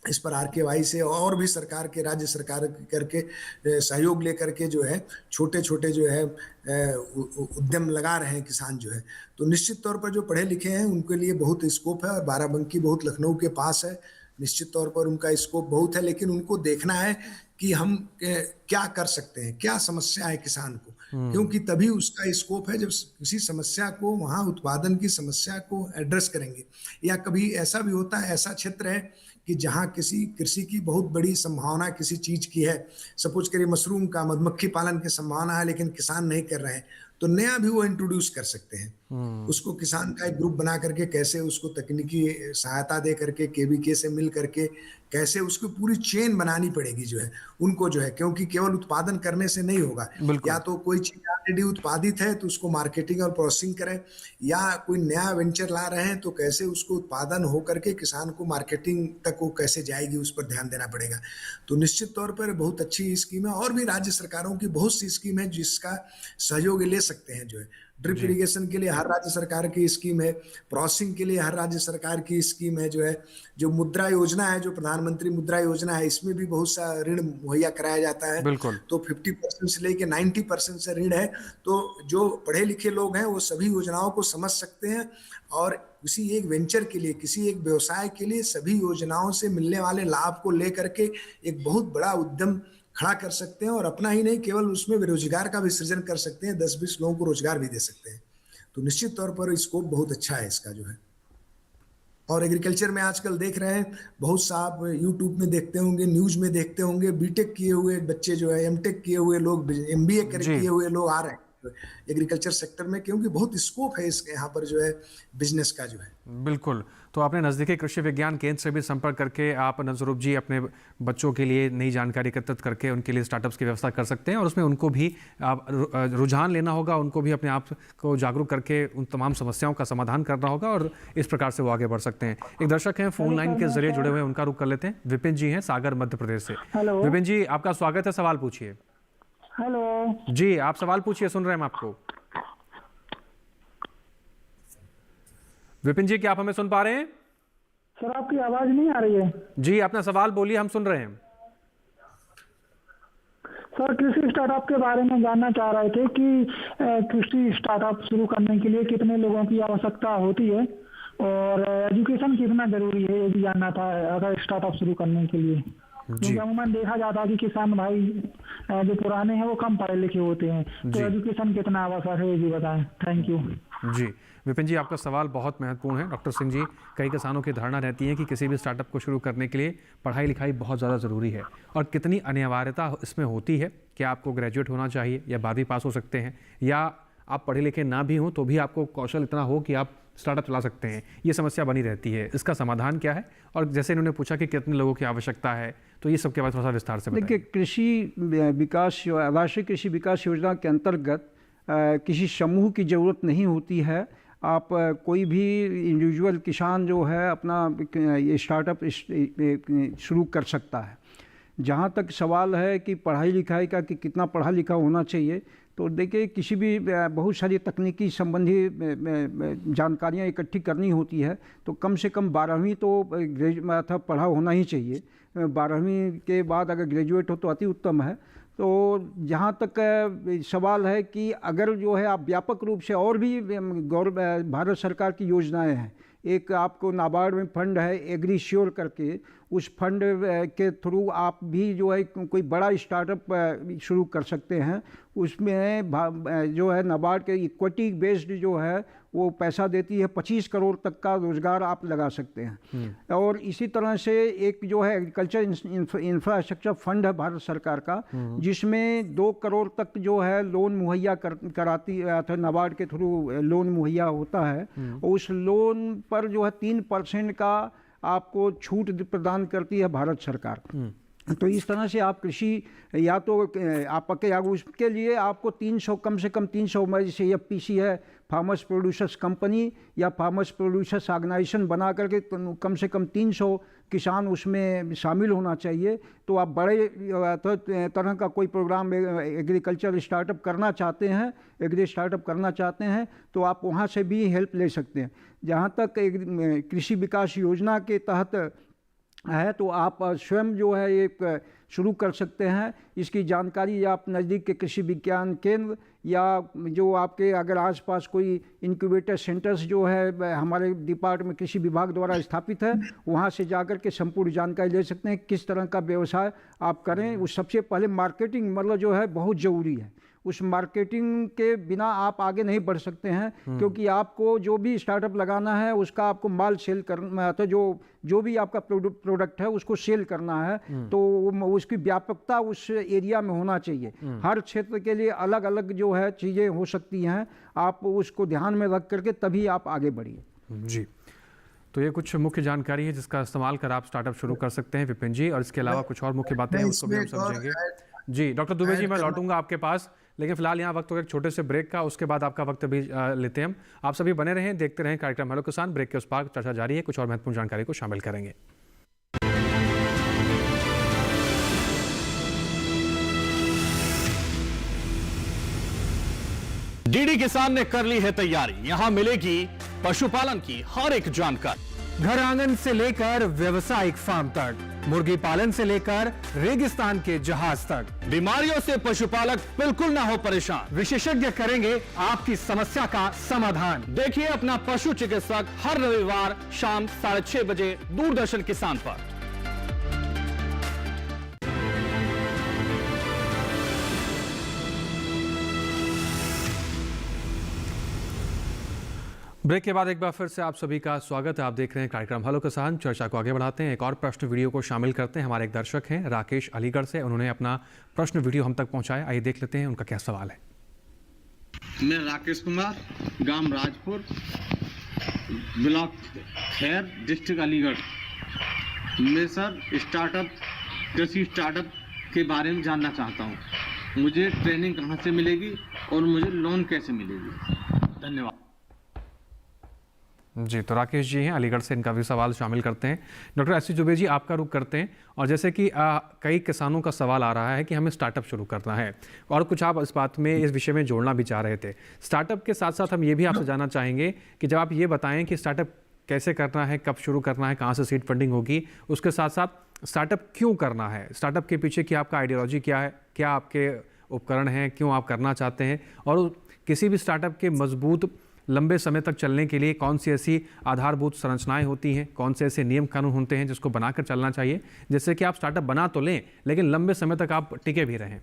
इस पर RKY से और भी सरकार के, राज्य सरकार करके सहयोग लेकर के जो है छोटे छोटे जो है उद्यम लगा रहे हैं किसान जो है। तो निश्चित तौर पर जो पढ़े लिखे हैं उनके लिए बहुत स्कोप है, और बाराबंकी बहुत लखनऊ के पास है, निश्चित तौर पर उनका स्कोप बहुत है। लेकिन उनको देखना है कि हम क्या कर सकते हैं, क्या समस्या है किसान को, क्योंकि तभी उसका स्कोप है जब किसी समस्या को, वहाँ उत्पादन की समस्या को एड्रेस करेंगे। या कभी ऐसा भी होता है, ऐसा क्षेत्र है कि जहाँ किसी कृषि की बहुत बड़ी संभावना किसी चीज की है, सपोज करिए मशरूम का, मधुमक्खी पालन की संभावना है, लेकिन किसान नहीं कर रहे हैं, तो नया भी वो इंट्रोड्यूस कर सकते हैं। उसको किसान का एक ग्रुप बना करके कैसे उसको तकनीकी सहायता दे करके KVK से मिल करके कैसे उसकी पूरी चेन बनानी पड़ेगी जो है उनको जो है, क्योंकि केवल उत्पादन करने से नहीं होगा। या तो कोई चीज ऑलरेडी उत्पादित है तो उसको मार्केटिंग और प्रोसेसिंग करें, या कोई नया वेंचर ला रहे हैं तो कैसे उसको उत्पादन हो करके किसान को मार्केटिंग तक वो कैसे जाएगी, उस पर ध्यान देना पड़ेगा। तो निश्चित तौर पर बहुत अच्छी स्कीम है, और भी राज्य सरकारों की बहुत सी स्कीम है जिसका सहयोग ले सकते हैं जो है। ड्रिप इरिगेशन के लिए हर राज्य सरकार की स्कीम है, प्रोसेसिंग के लिए हर राज्य सरकार की स्कीम है जो है। जो मुद्रा योजना है, जो प्रधानमंत्री मुद्रा योजना है, इसमें भी बहुत सा ऋण मुहैया कराया जाता है। बिल्कुल। तो 50% से लेके 90% से ऋण है। तो जो पढ़े लिखे लोग हैं वो सभी योजनाओं को समझ सकते हैं, और किसी एक वेंचर के लिए, किसी एक व्यवसाय के लिए सभी योजनाओं से मिलने वाले लाभ को लेकर के एक बहुत बड़ा उद्यम खड़ा कर सकते हैं, और अपना ही नहीं केवल उसमें रोजगार का भी सृजन कर सकते हैं, 10-20 लोगों को रोजगार भी दे सकते हैं। तो निश्चित तौर पर स्कोप बहुत अच्छा है इसका जो है। और एग्रीकल्चर में आजकल देख रहे हैं बहुत सा, आप यूट्यूब में देखते होंगे, न्यूज में देखते होंगे, बीटेक किए हुए बच्चे जो है, एमटेक किए हुए लोग, MBA किए हुए लोग आ रहे हैं एग्रीकल्चर सेक्टर में, क्योंकि बहुत स्कोप है इसके यहाँ पर जो है बिजनेस का जो है। बिल्कुल। तो आपने नज़दीकी कृषि विज्ञान केंद्र से भी संपर्क करके आप नजरूप जी अपने बच्चों के लिए नई जानकारी एकत्रित करके उनके लिए स्टार्टअप्स की व्यवस्था कर सकते हैं, और उसमें उनको भी आप रुझान लेना होगा, उनको भी अपने आप को जागरूक करके उन तमाम समस्याओं का समाधान करना होगा, और इस प्रकार से वो आगे बढ़ सकते हैं। एक दर्शक हैं फोन लाइन के जरिए जुड़े हुए, उनका रुख कर लेते हैं। विपिन जी हैं सागर मध्य प्रदेश से। विपिन जी, आपका स्वागत है, सवाल पूछिए। हेलो जी, आप सवाल पूछिए, सुन रहे हैं हम आपको। विपिन जी, क्या आप हमें सुन पा रहे हैं? सर, आपकी आवाज नहीं आ रही है। जी, अपना सवाल बोलिए, हम सुन रहे हैं। सर, कृषि स्टार्टअप के बारे में जानना चाह रहे थे कि कृषि स्टार्टअप शुरू करने के लिए कितने लोगों की आवश्यकता होती है, और एजुकेशन कितना जरूरी है, ये भी जानना था अगर स्टार्टअप शुरू करने के लिए। क्योंकि अमूमन देखा जाता है कि किसान भाई जो पुराने हैं वो कम पढ़े लिखे होते हैं, तो एजुकेशन कितना आवश्यक है ये भी बताएं। Thank you. जी विपिन जी, आपका सवाल बहुत महत्वपूर्ण है। डॉक्टर सिंह जी, कई किसानों की धारणा रहती है कि किसी भी स्टार्टअप को शुरू करने के लिए पढ़ाई लिखाई बहुत ज़्यादा ज़रूरी है, और कितनी अनिवार्यता इसमें होती है कि आपको ग्रेजुएट होना चाहिए, या 12वीं पास हो सकते हैं, या आप पढ़े लिखे ना भी हों तो भी आपको कौशल इतना हो कि आप स्टार्टअप चला सकते हैं। ये समस्या बनी रहती है, इसका समाधान क्या है? और जैसे इन्होंने पूछा कि कितने लोगों की आवश्यकता है, तो ये सबके बाद थोड़ा सा विस्तार से बताइए। देखिए, कृषि विकास, राष्ट्रीय कृषि विकास योजना के अंतर्गत किसी समूह की ज़रूरत नहीं होती है। आप कोई भी इंडिविजुअल किसान जो है अपना ये स्टार्टअप शुरू कर सकता है। जहाँ तक सवाल है कि पढ़ाई लिखाई का, कि कितना पढ़ा लिखा होना चाहिए, तो देखिए किसी भी बहुत सारी तकनीकी संबंधी जानकारियाँ इकट्ठी करनी होती है, तो कम से कम 12वीं तो पढ़ा होना ही चाहिए। 12वीं के बाद अगर ग्रेजुएट हो तो अति उत्तम है। तो जहाँ तक सवाल है कि अगर जो है आप व्यापक रूप से, और भी भारत सरकार की योजनाएं हैं, एक आपको नाबार्ड में फंड है एग्री श्योर करके, उस फंड के थ्रू आप भी जो है कोई बड़ा स्टार्टअप शुरू कर सकते हैं। उसमें जो है नाबार्ड के इक्विटी बेस्ड जो है वो पैसा देती है, 25 करोड़ तक का रोजगार आप लगा सकते हैं। और इसी तरह से एक जो है एग्रीकल्चर इंफ्रास्ट्रक्चर फंड है भारत सरकार का, जिसमें 2 करोड़ तक जो है लोन मुहैया कराती है, नाबार्ड के थ्रू लोन मुहैया होता है। उस लोन पर जो है 3% का आपको छूट प्रदान करती है भारत सरकार। तो इस तरह से आप कृषि या तो आपके उसके लिए आपको 300 कम से कम 300 जैसे FPC है, फार्मर्स प्रोड्यूसर्स कंपनी या फार्मर्स प्रोड्यूसर्स ऑर्गेनाइजेशन बना करके कम से कम 300 किसान उसमें शामिल होना चाहिए। तो आप बड़े तरह का कोई प्रोग्राम एग्रीकल्चर स्टार्टअप करना चाहते हैं, एग्री स्टार्टअप करना चाहते हैं तो आप वहाँ से भी हेल्प ले सकते हैं। जहाँ तक कृषि विकास योजना के तहत है तो आप स्वयं जो है एक शुरू कर सकते हैं। इसकी जानकारी आप नज़दीक के कृषि विज्ञान केंद्र या जो आपके अगर आसपास कोई इंक्यूबेटर सेंटर्स जो है हमारे डिपार्टमेंट कृषि विभाग द्वारा स्थापित है, वहाँ से जाकर के संपूर्ण जानकारी ले सकते हैं किस तरह का व्यवसाय आप करें। उस सबसे पहले मार्केटिंग मतलब जो है बहुत ज़रूरी है। उस मार्केटिंग के बिना आप आगे नहीं बढ़ सकते हैं, क्योंकि आपको जो भी स्टार्टअप लगाना है उसका आपको माल सेल करना, तो जो भी आपका प्रोडक्ट है उसको सेल करना है, तो उसकी व्यापकता उस एरिया में होना चाहिए। हर क्षेत्र के लिए अलग अलग जो है चीज़ें हो सकती हैं, आप उसको ध्यान में रख करके तभी आप आगे बढ़िए। जी, तो ये कुछ मुख्य जानकारी है जिसका इस्तेमाल कर आप स्टार्टअप शुरू कर सकते हैं विपिन जी, और इसके अलावा कुछ और मुख्य बातें हैं उसको भी हम समझेंगे। जी डॉक्टर दुबे जी, मैं लौटूंगा आपके पास, लेकिन फिलहाल यहाँ वक्त हो एक छोटे से ब्रेक का, उसके बाद आपका वक्त भी लेते हैं हम। आप सभी बने रहें, देखते रहें कार्यक्रम हेलो किसान। ब्रेक के उस पार चर्चा जारी है, कुछ और महत्वपूर्ण जानकारी को शामिल करेंगे। डीडी किसान ने कर ली है तैयारी, यहाँ मिलेगी पशुपालन की हर एक जानकारी, घर आंगन से लेकर व्यवसायिक फार्म तक, मुर्गी पालन से लेकर रेगिस्तान के जहाज तक। बीमारियों से पशुपालक बिल्कुल ना हो परेशान, विशेषज्ञ करेंगे आपकी समस्या का समाधान। देखिए अपना पशु चिकित्सक हर रविवार शाम 6:30 बजे दूरदर्शन किसान पर। ब्रेक के बाद एक बार फिर से आप सभी का स्वागत है। आप देख रहे हैं कार्यक्रम हेलो किसान। चर्चा को आगे बढ़ाते हैं, एक और प्रश्न वीडियो को शामिल करते हैं। हमारे एक दर्शक हैं राकेश अलीगढ़ से, उन्होंने अपना प्रश्न वीडियो हम तक पहुंचाया। आइए देख लेते हैं उनका क्या सवाल है। मैं राकेश कुमार, गांव राजपुर, ब्लॉक खैर, डिस्ट्रिक्ट अलीगढ़। मैं सर कृषि स्टार्टअप के बारे में जानना चाहता हूँ। मुझे ट्रेनिंग कहाँ से मिलेगी और मुझे लोन कैसे मिलेगी? धन्यवाद। जी, तो राकेश जी हैं अलीगढ़ से, इनका भी सवाल शामिल करते हैं। डॉक्टर एस सी जुबे जी, आपका रुख करते हैं। और जैसे कि कई किसानों का सवाल आ रहा है कि हमें स्टार्टअप शुरू करना है, और कुछ आप इस बात में इस विषय में जोड़ना भी चाह रहे थे। स्टार्टअप के साथ साथ हम ये भी आपसे जानना चाहेंगे कि जब आप ये बताएं कि स्टार्टअप कैसे करना है, कब शुरू करना है, कहाँ से सीड फंडिंग होगी, उसके साथ साथ स्टार्टअप क्यों करना है, स्टार्टअप के पीछे की आपका आइडियोलॉजी क्या है, क्या आपके उपकरण हैं, क्यों आप करना चाहते हैं, और किसी भी स्टार्टअप के मजबूत लंबे समय तक चलने के लिए कौन सी ऐसी आधारभूत संरचनाएं होती हैं, कौन से ऐसे नियम कानून होते हैं जिसको बनाकर चलना चाहिए, जिससे कि आप स्टार्टअप बना तो लें लेकिन लंबे समय तक आप टिके भी रहें।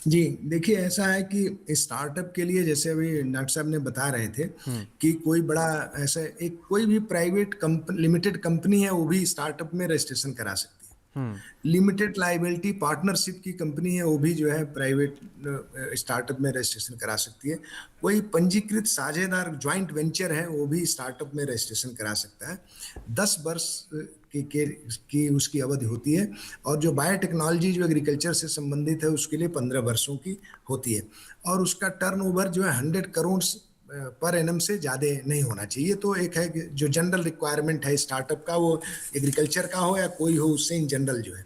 जी देखिए, ऐसा है कि स्टार्टअप के लिए जैसे अभी डॉक्टर साहब ने बता रहे थे कि कोई बड़ा ऐसा एक कोई भी प्राइवेट लिमिटेड कंपनी है वो भी स्टार्टअप में रजिस्ट्रेशन करा सकती है। लिमिटेड लाइबिलिटी पार्टनरशिप की कंपनी है वो भी जो है प्राइवेट स्टार्टअप में रजिस्ट्रेशन करा सकती है। कोई पंजीकृत साझेदार ज्वाइंट वेंचर है वो भी स्टार्टअप में रजिस्ट्रेशन करा सकता है। 10 वर्ष की उसकी अवधि होती है, और जो बायोटेक्नोलॉजी जो एग्रीकल्चर से संबंधित है उसके लिए 15 वर्षों की होती है, और उसका टर्नओवर जो है 100 करोड़ पर एनम से ज़्यादा नहीं होना चाहिए। तो एक है कि जो जनरल रिक्वायरमेंट है स्टार्टअप का, वो एग्रीकल्चर का हो या कोई हो, उससे इन जनरल जो है।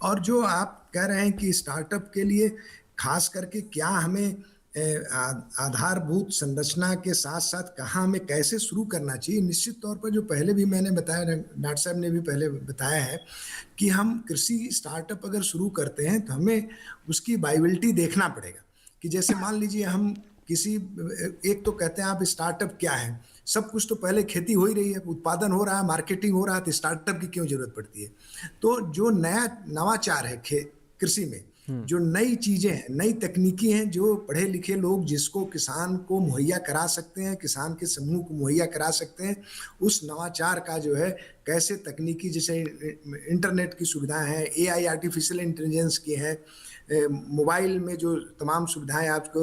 और जो आप कह रहे हैं कि स्टार्टअप के लिए खास करके क्या हमें आधारभूत संरचना के साथ साथ कहाँ हमें कैसे शुरू करना चाहिए, निश्चित तौर पर जो पहले भी मैंने बताया, डॉक्टर साहब ने भी पहले बताया है कि हम कृषि स्टार्टअप अगर शुरू करते हैं तो हमें उसकी वायबिलिटी देखना पड़ेगा। कि जैसे मान लीजिए हम किसी एक तो कहते हैं आप स्टार्टअप क्या है, सब कुछ तो पहले खेती हो ही रही है, उत्पादन हो रहा है, मार्केटिंग हो रहा है, तो स्टार्टअप की क्यों जरूरत पड़ती है? तो जो नया नवाचार है कृषि में, जो नई चीजें हैं, नई तकनीकी हैं, जो पढ़े लिखे लोग जिसको किसान को मुहैया करा सकते हैं, किसान के समूह को मुहैया करा सकते हैं, उस नवाचार का जो है कैसे तकनीकी, जैसे इंटरनेट की सुविधाएं हैं, AI आर्टिफिशियल इंटेलिजेंस की हैं, मोबाइल में जो तमाम सुविधाएं आपको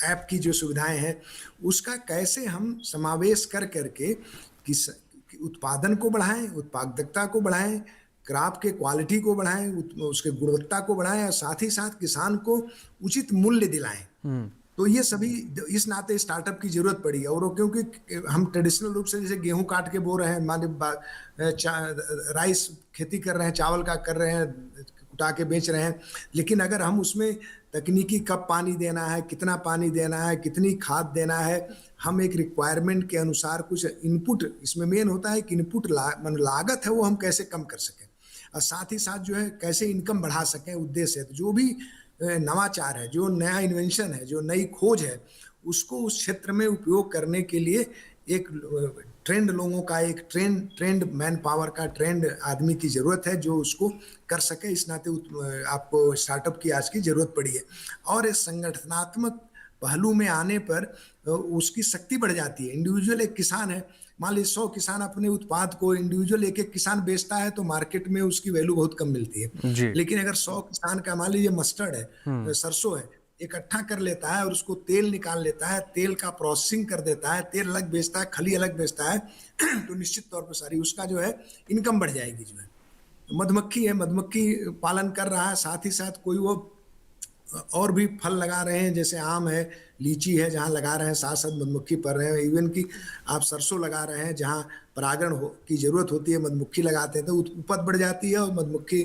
ऐप की जो सुविधाएं हैं, उसका कैसे हम समावेश कर करके उत्पादन को बढ़ाएं, उत्पादकता को बढ़ाएं, क्रॉप के क्वालिटी को बढ़ाएं, उसके गुणवत्ता को बढ़ाएं और साथ ही साथ किसान को उचित मूल्य दिलाएं। तो ये सभी इस नाते स्टार्टअप की जरूरत पड़ी है। और वो क्योंकि हम ट्रेडिशनल रूप से जैसे गेहूं काट के बो रहे हैं, राइस खेती कर रहे हैं, चावल का कर रहे हैं, कुटा के बेच रहे हैं, लेकिन अगर हम उसमें तकनीकी कब पानी देना है, कितना पानी देना है, कितनी खाद देना है, हम एक रिक्वायरमेंट के अनुसार कुछ इनपुट, इसमें मेन होता है कि इनपुट लागत है वो हम कैसे कम कर सकें, और साथ ही साथ जो है कैसे इनकम बढ़ा सकें, उद्देश्य है। तो जो भी नवाचार है, जो नया इन्वेंशन है, जो नई खोज है, उसको उस क्षेत्र में उपयोग करने के लिए एक ट्रेंड लोगों का, एक ट्रेंड मैन पावर का, ट्रेंड आदमी की ज़रूरत है जो उसको कर सके। इस नाते आपको स्टार्टअप की आज की ज़रूरत पड़ी है। और इस संगठनात्मक पहलू में आने पर उसकी शक्ति बढ़ जाती है। इंडिविजुअल एक किसान है, मान लीजिए 100 किसान अपने उत्पाद को इंडिविजुअल एक किसान बेचता है तो मार्केट में उसकी वैल्यू बहुत कम मिलती है। लेकिन अगर 100 किसान का, मान लीजिए मस्टर्ड है, सरसों है, इकट्ठा कर लेता है और उसको तेल निकाल लेता है, तेल का प्रोसेसिंग कर देता है, तेल अलग बेचता है, खली अलग बेचता है, तो निश्चित तौर पर सारी उसका जो है इनकम बढ़ जाएगी। जो है मधुमक्खी है, मधुमक्खी पालन कर रहा है, साथ ही साथ कोई वो और भी फल लगा रहे हैं, जैसे आम है, लीची है, जहाँ लगा रहे हैं साथ साथ मधुमक्खी पर रहे हैं। इवन कि आप सरसों लगा रहे हैं, जहाँ परागण की जरूरत होती है, मधुमक्खी लगाते हैं तो उपज बढ़ जाती है, और मधुमक्खी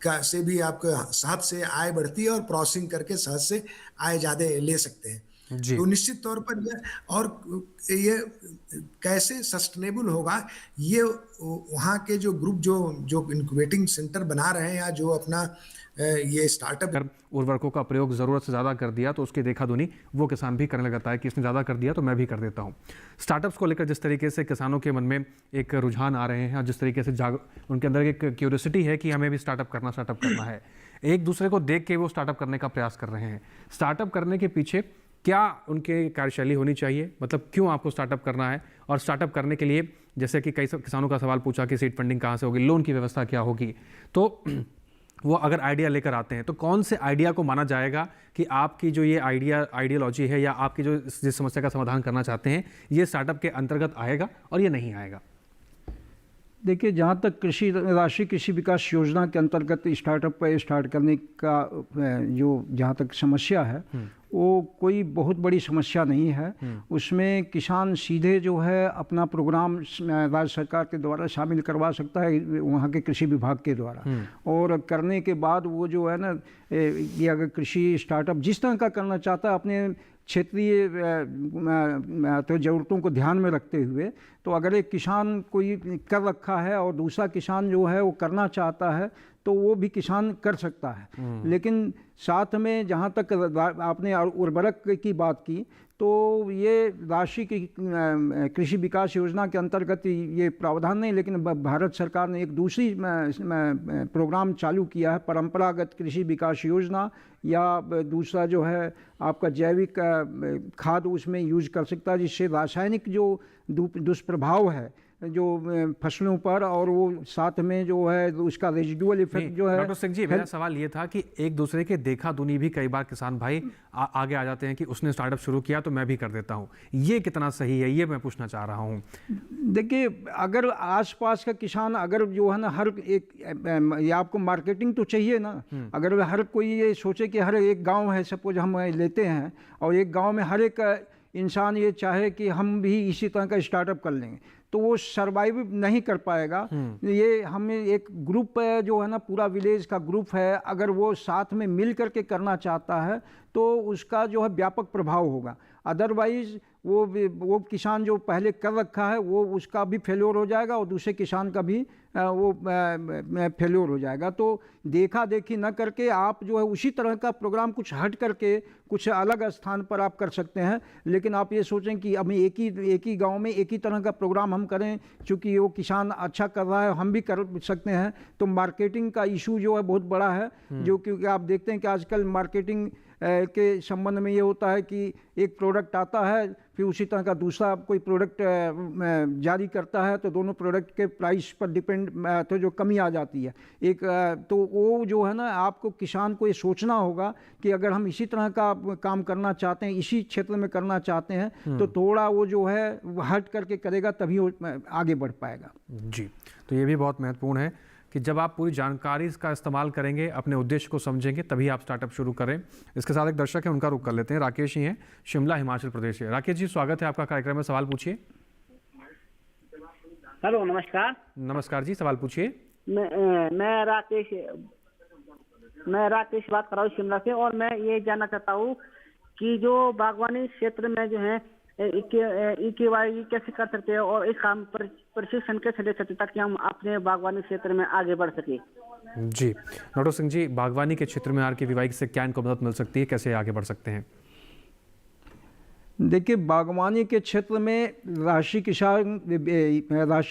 का से भी आपको शहद से आय बढ़ती है, और प्रोसेसिंग करके शहद से आय ज़्यादा ले सकते हैं। तो निश्चित तौर पर ये कैसे सस्टेनेबल होगा, ये वहाँ के जो ग्रुप जो इंक्यूबेटिंग सेंटर बना रहे हैं, या जो अपना ये स्टार्टअप उर्वरकों का प्रयोग ज़रूरत से ज़्यादा कर दिया तो उसकी देखा दुनी वो किसान भी करने लगता है कि इसने ज़्यादा कर दिया तो मैं भी कर देता हूँ। स्टार्टअप्स को लेकर जिस तरीके से किसानों के मन में एक रुझान आ रहे हैं, और जिस तरीके से उनके अंदर एक क्यूरियोसिटी है कि हमें भी स्टार्टअप करना है, एक दूसरे को देख के वो स्टार्टअप करने का प्रयास कर रहे हैं। स्टार्टअप करने के पीछे क्या उनके कार्यशैली होनी चाहिए, मतलब क्यों आपको स्टार्टअप करना है, और स्टार्टअप करने के लिए जैसे कि कई किसानों का सवाल पूछा कि सीड फंडिंग कहाँ से होगी, लोन की व्यवस्था क्या होगी, तो वो अगर आइडिया लेकर आते हैं तो कौन से आइडिया को माना जाएगा कि आपकी जो ये आइडियोलॉजी है, या आपकी जो जिस समस्या का समाधान करना चाहते हैं, ये स्टार्टअप के अंतर्गत आएगा और ये नहीं आएगा? देखिए, जहाँ तक राष्ट्रीय कृषि विकास योजना के अंतर्गत स्टार्टअप पर स्टार्ट करने का जो जहाँ तक समस्या है, वो कोई बहुत बड़ी समस्या नहीं है। उसमें किसान सीधे जो है अपना प्रोग्राम राज्य सरकार के द्वारा शामिल करवा सकता है, वहाँ के कृषि विभाग के द्वारा, और करने के बाद वो जो है ना, ये अगर कृषि स्टार्टअप जिस तरह का करना चाहता है अपने क्षेत्रीय तो ज़रूरतों को ध्यान में रखते हुए, तो अगर एक किसान कोई कर रखा है और दूसरा किसान जो है वो करना चाहता है तो वो भी किसान कर सकता है। लेकिन साथ में जहाँ तक आपने उर्वरक की बात की, तो ये राष्ट्रीय कृषि विकास योजना के अंतर्गत ये प्रावधान नहीं, लेकिन भारत सरकार ने एक दूसरी प्रोग्राम चालू किया है, परंपरागत कृषि विकास योजना, या दूसरा जो है आपका जैविक खाद उसमें यूज कर सकता है, जिससे रासायनिक जो दुष्प्रभाव है जो फसलों पर, और वो साथ में जो है उसका रेजिडुअल इफेक्ट जो है। डॉक्टर सिंह जी, मेरा सवाल ये था कि एक दूसरे के देखा दुनी भी कई बार किसान भाई आगे आ जाते हैं कि उसने स्टार्टअप शुरू किया तो मैं भी कर देता हूँ, ये कितना सही है, ये मैं पूछना चाह रहा हूँ। देखिए, अगर आसपास का किसान अगर जो है ना, हर एक ये आपको मार्केटिंग तो चाहिए ना, अगर हर कोई ये सोचे कि हर एक गाँव है, सपोज हम लेते हैं, और एक गाँव में हर एक इंसान ये चाहे कि हम भी इसी तरह का स्टार्टअप कर लेंगे, तो वो सर्वाइव नहीं कर पाएगा। ये हमें एक ग्रुप जो है ना, पूरा विलेज का ग्रुप है, अगर वो साथ में मिल करके करना चाहता है तो उसका जो है व्यापक प्रभाव होगा। अदरवाइज वो किसान जो पहले कर रखा है वो उसका भी फेल्योर हो जाएगा और दूसरे किसान का भी वो फेल्योर हो जाएगा। तो देखा देखी न करके आप जो है उसी तरह का प्रोग्राम कुछ हट करके कुछ अलग स्थान पर आप कर सकते हैं, लेकिन आप ये सोचें कि अब एक ही गांव में एक ही तरह का प्रोग्राम हम करें, चूँकि वो किसान अच्छा कर रहा है हम भी कर सकते हैं, तो मार्केटिंग का इशू जो है बहुत बड़ा है। जो क्योंकि आप देखते हैं कि आजकल मार्केटिंग के संबंध में ये होता है कि एक प्रोडक्ट आता है फिर उसी तरह का दूसरा कोई प्रोडक्ट जारी करता है, तो दोनों प्रोडक्ट के प्राइस पर डिपेंड तो जो कमी आ जाती है एक, तो वो जो है ना आपको किसान को ये सोचना होगा कि अगर हम इसी तरह का काम करना चाहते हैं, इसी क्षेत्र में करना चाहते हैं, तो थोड़ा वो जो है हट करके करेगा तभी वो आगे बढ़ पाएगा। जी, तो ये भी बहुत महत्वपूर्ण है कि जब आप पूरी जानकारी का इस्तेमाल करेंगे, अपने उद्देश्य को समझेंगे, तभी आप स्टार्टअप शुरू करें। इसके साथ एक दर्शक है, उनका रुख कर लेते हैं। राकेश जी हैं, शिमला हिमाचल प्रदेश से। राकेश जी, स्वागत है आपका कार्यक्रम में, सवाल पूछिए। हेलो, नमस्कार। नमस्कार जी, सवाल पूछिए। मैं राकेश बात कर रहा हूँ शिमला से, और मैं ये जानना चाहता हूँ कि जो बागवानी क्षेत्र में जो है EKYC कैसे कर सकते हैं और इस काम पर प्रशिक्षण कैसे ले सकते हैं ताकि हम अपने बागवानी क्षेत्र में आगे बढ़ सके। जी, डॉक्टर सिंह जी, बागवानी के क्षेत्र में RKVY से क्या इनको मदद मिल सकती है, कैसे आगे बढ़ सकते हैं? देखिए, बागवानी के क्षेत्र में राष्ट्रीय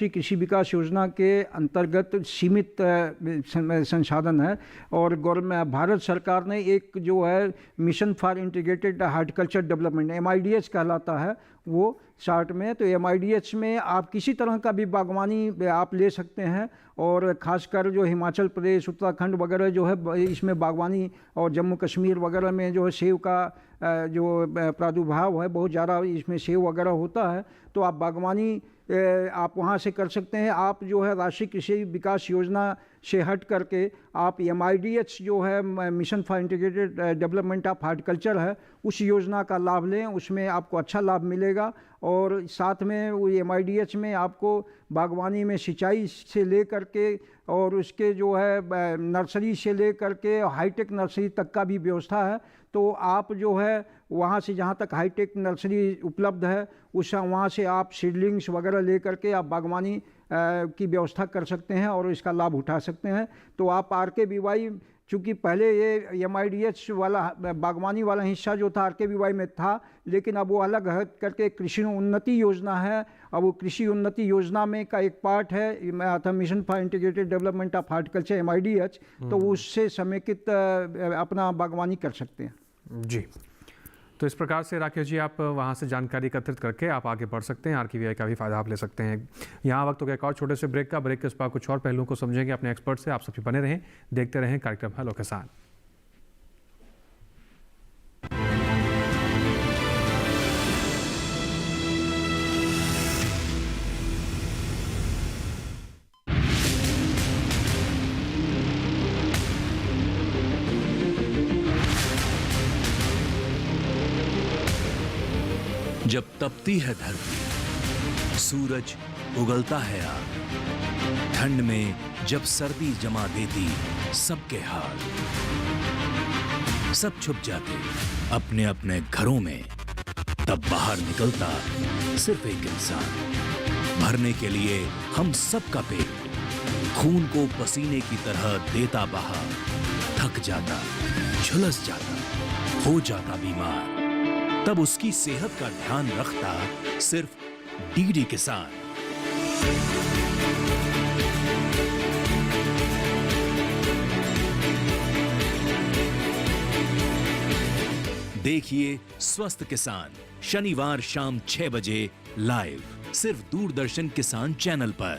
कृषि विकास योजना के अंतर्गत सीमित संसाधन है, और भारत सरकार ने एक जो है mission for integrated horticulture development MIDH कहलाता है वो शार्ट में, तो MIDH में आप किसी तरह का भी बागवानी आप ले सकते हैं, और ख़ासकर जो हिमाचल प्रदेश, उत्तराखंड वगैरह जो है इसमें बागवानी, और जम्मू कश्मीर वगैरह में जो है सेब का जो प्रादुर्भाव है बहुत ज़्यादा, इसमें सेब वगैरह होता है, तो आप बागवानी आप वहाँ से कर सकते हैं। आप जो है राष्ट्रीय कृषि विकास योजना से हट करके आप MIDH जो है mission for integrated development of horticulture है, उस योजना का लाभ लें, उसमें आपको अच्छा लाभ मिलेगा। और साथ में वो MIDH में आपको बागवानी में सिंचाई से ले करके और उसके जो है नर्सरी से ले करके हाईटेक नर्सरी तक का भी व्यवस्था है, तो आप जो है वहाँ से जहाँ तक हाईटेक नर्सरी उपलब्ध है वहाँ से आप सीडलिंग्स वगैरह ले करके आप बागवानी की व्यवस्था कर सकते हैं और इसका लाभ उठा सकते हैं। तो आप RKVY, चूँकि पहले ये MIDH वाला बागवानी वाला हिस्सा जो था RKVY में था, लेकिन अब वो अलग हट करके कृषि उन्नति योजना है। अब वो कृषि उन्नति योजना में का एक पार्ट है mission for integrated development of horticulture MIDH, तो उससे समेकित अपना बागवानी कर सकते हैं। जी, तो इस प्रकार से राकेश जी आप वहाँ से जानकारी एकत्रित करके आप आगे बढ़ सकते हैं, RKVY का भी फायदा आप ले सकते हैं। यहाँ वक्त हो गया एक और छोटे से ब्रेक के इस पर कुछ और पहलुओं को समझेंगे अपने एक्सपर्ट से। आप सभी बने रहें, देखते रहें कार्यक्रम हेलो किसान। जब तपती है धरती, सूरज उगलता है आग, ठंड में जब सर्दी जमा देती सबके हाल, सब छुप जाते अपने अपने घरों में, तब बाहर निकलता सिर्फ एक इंसान, भरने के लिए हम सबका पेट, खून को पसीने की तरह देता बहा, थक जाता, झुलस जाता, हो जाता बीमार, तब उसकी सेहत का ध्यान रखता सिर्फ DD किसान। देखिए स्वस्थ किसान शनिवार शाम 6 बजे लाइव, सिर्फ दूरदर्शन किसान चैनल पर।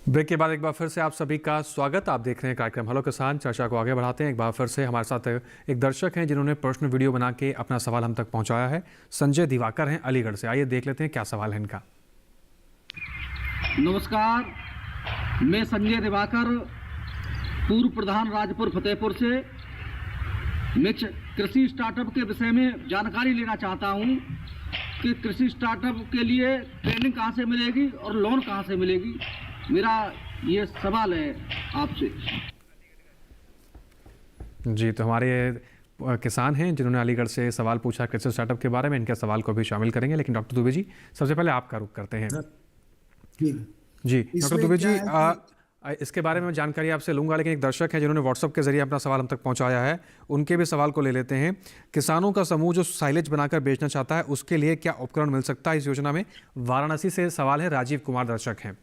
ब्रेक के बाद एक बार फिर से आप सभी का स्वागत। आप देख रहे हैं कार्यक्रम हेलो किसान। चर्चा को आगे बढ़ाते हैं। एक बार फिर से हमारे साथ एक दर्शक हैं जिन्होंने प्रश्न वीडियो बना के अपना सवाल हम तक पहुंचाया है। संजय दिवाकर हैं अलीगढ़ से। आइए देख लेते हैं क्या सवाल है इनका। नमस्कार, मैं संजय दिवाकर, पूर्व प्रधान राजपुर फतेहपुर से। मैं कृषि स्टार्टअप के विषय में जानकारी लेना चाहता हूं कि कृषि स्टार्टअप के लिए ट्रेनिंग कहां से मिलेगी और लोन कहां से मिलेगी। मेरा ये सवाल है आपसे। जी, तो हमारे किसान हैं जिन्होंने अलीगढ़ से सवाल पूछा कृषि स्टार्टअप के बारे में, इनके सवाल को भी शामिल करेंगे, लेकिन डॉक्टर दुबे जी सबसे पहले आपका रुख करते हैं। जी डॉक्टर दुबे जी, इसके बारे में जानकारी आपसे लूंगा, लेकिन एक दर्शक है जिन्होंने व्हाट्सएप के जरिए अपना सवाल हम तक पहुंचाया है, उनके भी सवाल को ले लेते हैं। किसानों का समूह जो साइलेज बनाकर बेचना चाहता है उसके लिए क्या उपकरण मिल सकता है इस योजना में? वाराणसी से सवाल है, राजीव कुमार दर्शक हैं।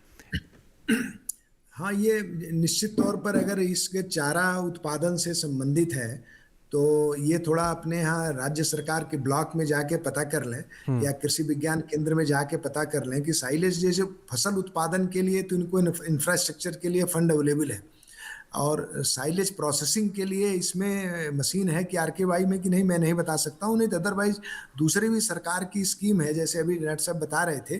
हाँ, ये निश्चित तौर पर अगर इसके चारा उत्पादन से संबंधित है तो ये थोड़ा अपने यहाँ राज्य सरकार के ब्लॉक में जाके पता कर लें या कृषि विज्ञान केंद्र में जाके पता कर लें कि साइलेज जैसे फसल उत्पादन के लिए तो इनको इंफ्रास्ट्रक्चर के लिए फंड अवेलेबल है, और साइलेज प्रोसेसिंग के लिए इसमें मशीन है कि आरकेवाई में कि नहीं मैं नहीं बता सकता हूँ, नहीं तो अदरवाइज दूसरी भी सरकार की स्कीम है, जैसे अभी डॉक्टर साहब बता रहे थे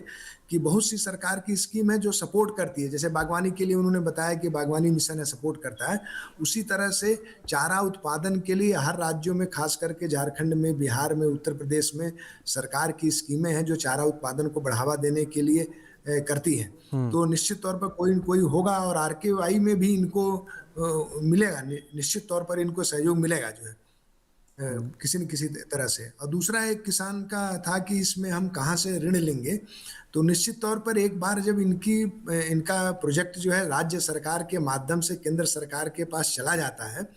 कि बहुत सी सरकार की स्कीम है जो सपोर्ट करती है, जैसे बागवानी के लिए उन्होंने बताया कि बागवानी मिशन है सपोर्ट करता है, उसी तरह से चारा उत्पादन के लिए हर राज्यों में खास करके झारखंड में, बिहार में, उत्तर प्रदेश में सरकार की स्कीमें हैं जो चारा उत्पादन को बढ़ावा देने के लिए करती है। तो निश्चित तौर पर कोई न कोई होगा और आरकेवाई में भी इनको मिलेगा, निश्चित तौर पर इनको सहयोग मिलेगा जो है किसी न किसी तरह से। और दूसरा एक किसान का था कि इसमें हम कहाँ से ऋण लेंगे, तो निश्चित तौर पर एक बार जब इनका प्रोजेक्ट जो है राज्य सरकार के माध्यम से केंद्र सरकार के पास चला जाता है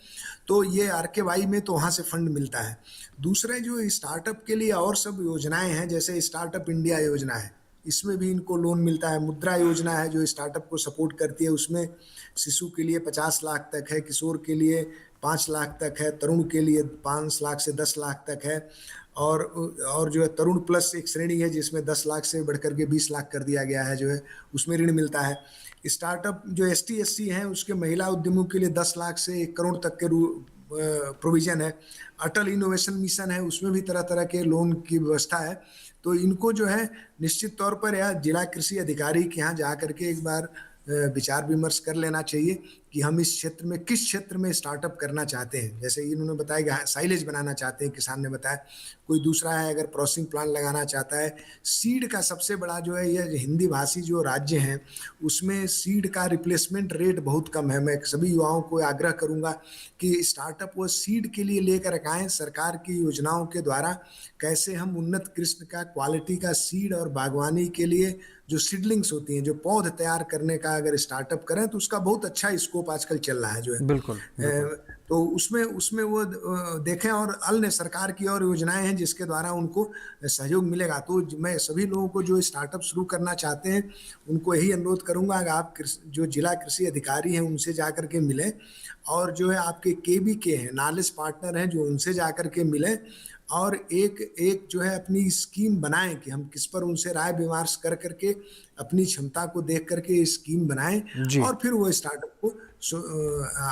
तो ये आरकेवाई में तो वहाँ से फंड मिलता है। दूसरे जो स्टार्टअप के लिए और सब योजनाएं हैं, जैसे स्टार्टअप इंडिया योजना है, इसमें भी इनको लोन मिलता है। मुद्रा योजना है जो स्टार्टअप को सपोर्ट करती है, उसमें शिशु के लिए 50 लाख तक है, किशोर के लिए 5 लाख तक है, तरुण के लिए 5 लाख से 10 लाख तक है, और जो है तरुण प्लस एक श्रेणी है जिसमें 10 लाख से बढ़कर के 20 लाख कर दिया गया है, जो है उसमें ऋण मिलता है। स्टार्टअप जो ST/SC हैं उसके महिला उद्यमों के लिए 10 लाख से 1 करोड़ तक के प्रोविजन है। अटल इनोवेशन मिशन है, उसमें भी तरह तरह के लोन की व्यवस्था है। तो इनको जो है निश्चित तौर पर या जिला कृषि अधिकारी के यहाँ जा करके एक बार विचार विमर्श कर लेना चाहिए कि हम इस क्षेत्र में किस क्षेत्र में स्टार्टअप करना चाहते हैं। जैसे इन्होंने बताया कि साइलेज बनाना चाहते हैं, किसान ने बताया, कोई दूसरा है अगर प्रोसेसिंग प्लांट लगाना चाहता है। सीड का सबसे बड़ा जो है, ये हिंदी भाषी जो राज्य हैं उसमें सीड का रिप्लेसमेंट रेट बहुत कम है। मैं सभी युवाओं को आग्रह करूंगा कि स्टार्टअप वो सीड के लिए लेकर आएँ। सरकार की योजनाओं के द्वारा कैसे हम उन्नत किस्म का क्वालिटी का सीड और बागवानी के लिए जो सीडलिंग्स होती हैं, जो पौध तैयार करने का अगर स्टार्टअप करें तो उसका बहुत अच्छा स्कोप आजकल चल रहा है जो है। बिल्कुल। तो उसमें वो देखें, और अन्य सरकार की और योजनाएं हैं जिसके द्वारा उनको सहयोग मिलेगा। तो मैं सभी लोगों को जो स्टार्टअप शुरू करना चाहते हैं उनको यही अनुरोध करूंगा कि आप जो जिला कृषि अधिकारी हैं उनसे जाकर के मिलें, और जो है आपके KVK हैं, नॉलेज पार्टनर हैं, जो उनसे जाकर के मिलें और एक जो है अपनी स्कीम बनाएं कि हम किस पर उनसे राय विमर्श कर करके अपनी क्षमता को देख करके स्कीम बनाएं और फिर वो स्टार्टअप को